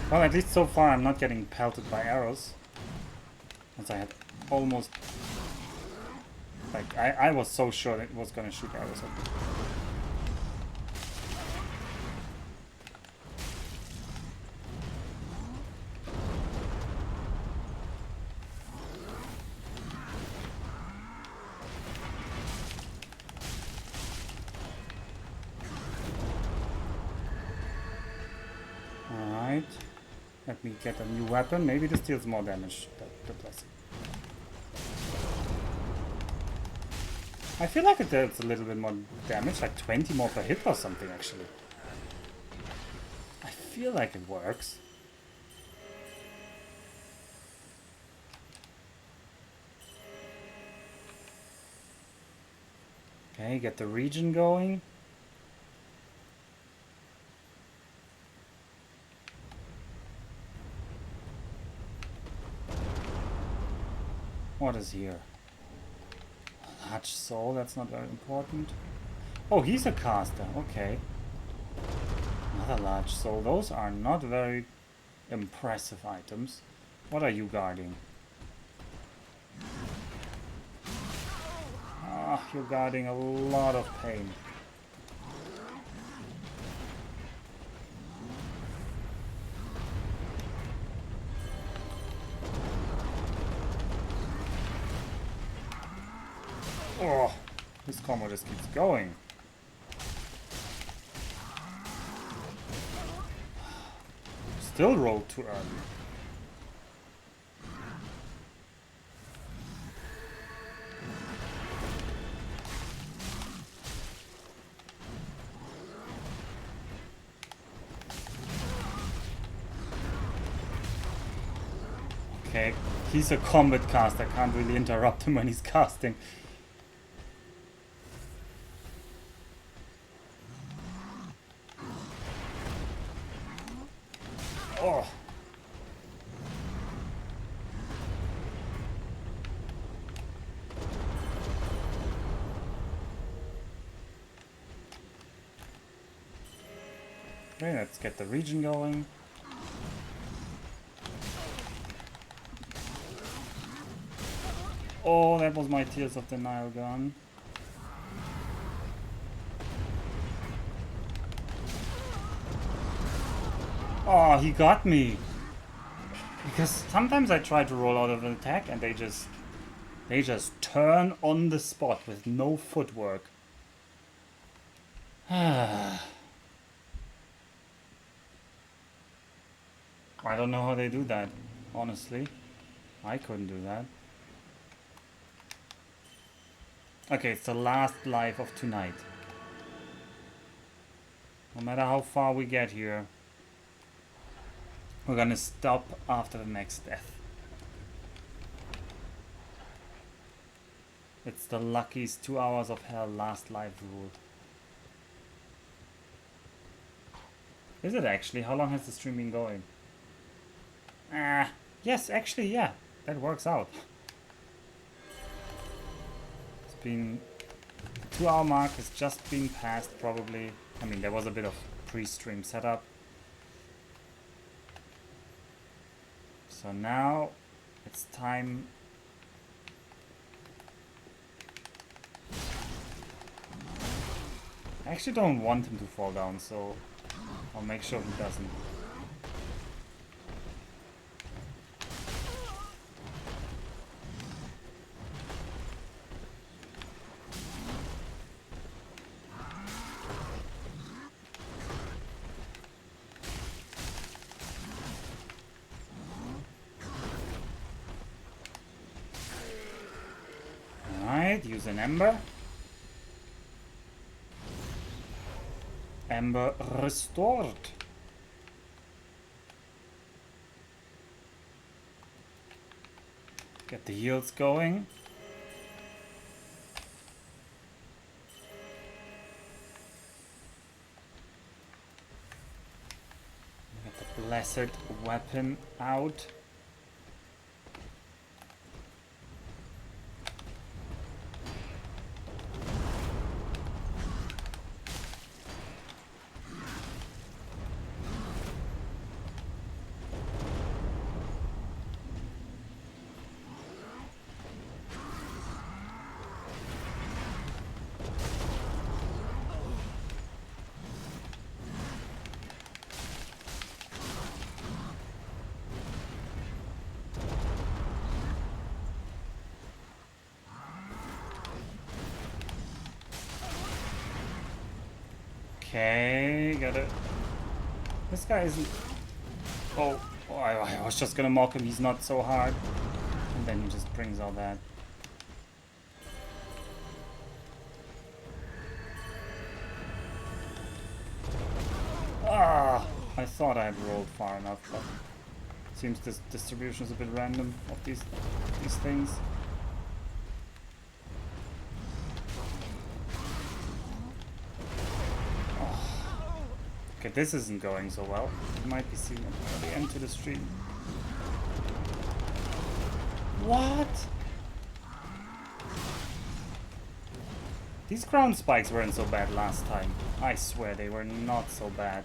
Well, at least so far I'm not getting pelted by arrows. As I had almost Like, I was so sure it was gonna shoot arrows at me. Alright. Let me get a new weapon. Maybe this deals more damage. Let's see. I feel like it does a little bit more damage, like 20 more per hit or something, actually. I feel like it works. Okay, get the region going. What is here? Large soul, that's not very important. Oh, he's a caster, okay. Another large soul. Those are not very impressive items. What are you guarding? Ah, you're guarding a lot of pain. Oh, this combo just keeps going. Still rolled too early. Okay, he's a combat caster. I can't really interrupt him when he's casting. Oh. Okay, let's get the region going. Oh, that was my Tears of Denial gun. Oh, he got me. Because sometimes I try to roll out of an attack and they just turn on the spot with no footwork. I don't know how they do that, honestly. I couldn't do that. Okay, it's the last life of tonight. No matter how far we get here, we're gonna stop after the next death. It's the luckiest 2 hours of hell last life rule. Is it actually? How long has the stream been going? Yes, actually, yeah. That works out. It's been... the 2 hour mark has just been passed, probably. I mean, there was a bit of pre-stream setup. So now it's time. I actually don't want him to fall down, so I'll make sure he doesn't. Use an ember. Ember restored. Get the heals going. Get the blessed weapon out. Okay, got it. This guy isn't... Oh, I was just gonna mock him, he's not so hard. And then he just brings all that. Ah! I thought I had rolled far enough, but seems this distribution is a bit random of these things. Oh. Okay, this isn't going so well. It might be seen at the end to the stream. What? These ground spikes weren't so bad last time. I swear they were not so bad.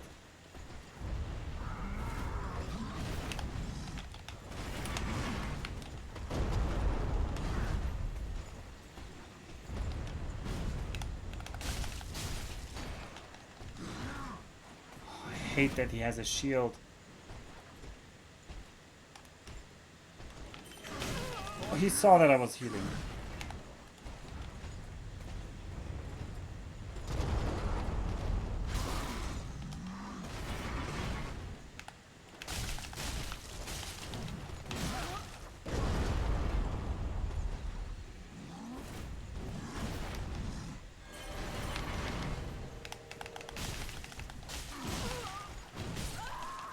I hate that he has a shield. Oh, he saw that I was healing.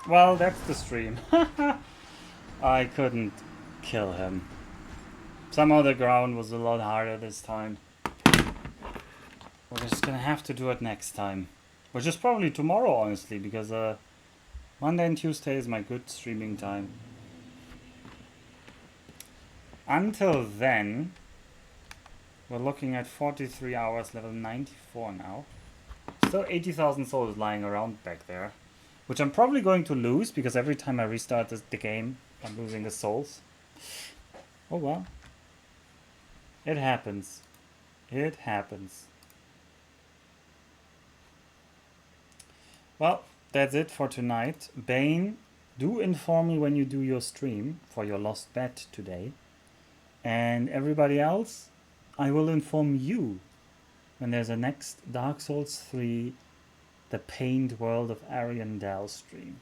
Well, that's the stream. I couldn't kill him. Somehow the ground was a lot harder this time. We're just gonna have to do it next time. Which is probably tomorrow, honestly, because Monday and Tuesday is my good streaming time. Until then, we're looking at 43 hours, level 94 now. Still 80,000 souls lying around back there. Which I'm probably going to lose, because every time I restart the game, I'm losing the souls. Oh well. It happens. It happens. Well, that's it for tonight. Bane, do inform me when you do your stream for your lost bet today. And everybody else, I will inform you when there's a next Dark Souls 3 The Pained World of Ariandel stream.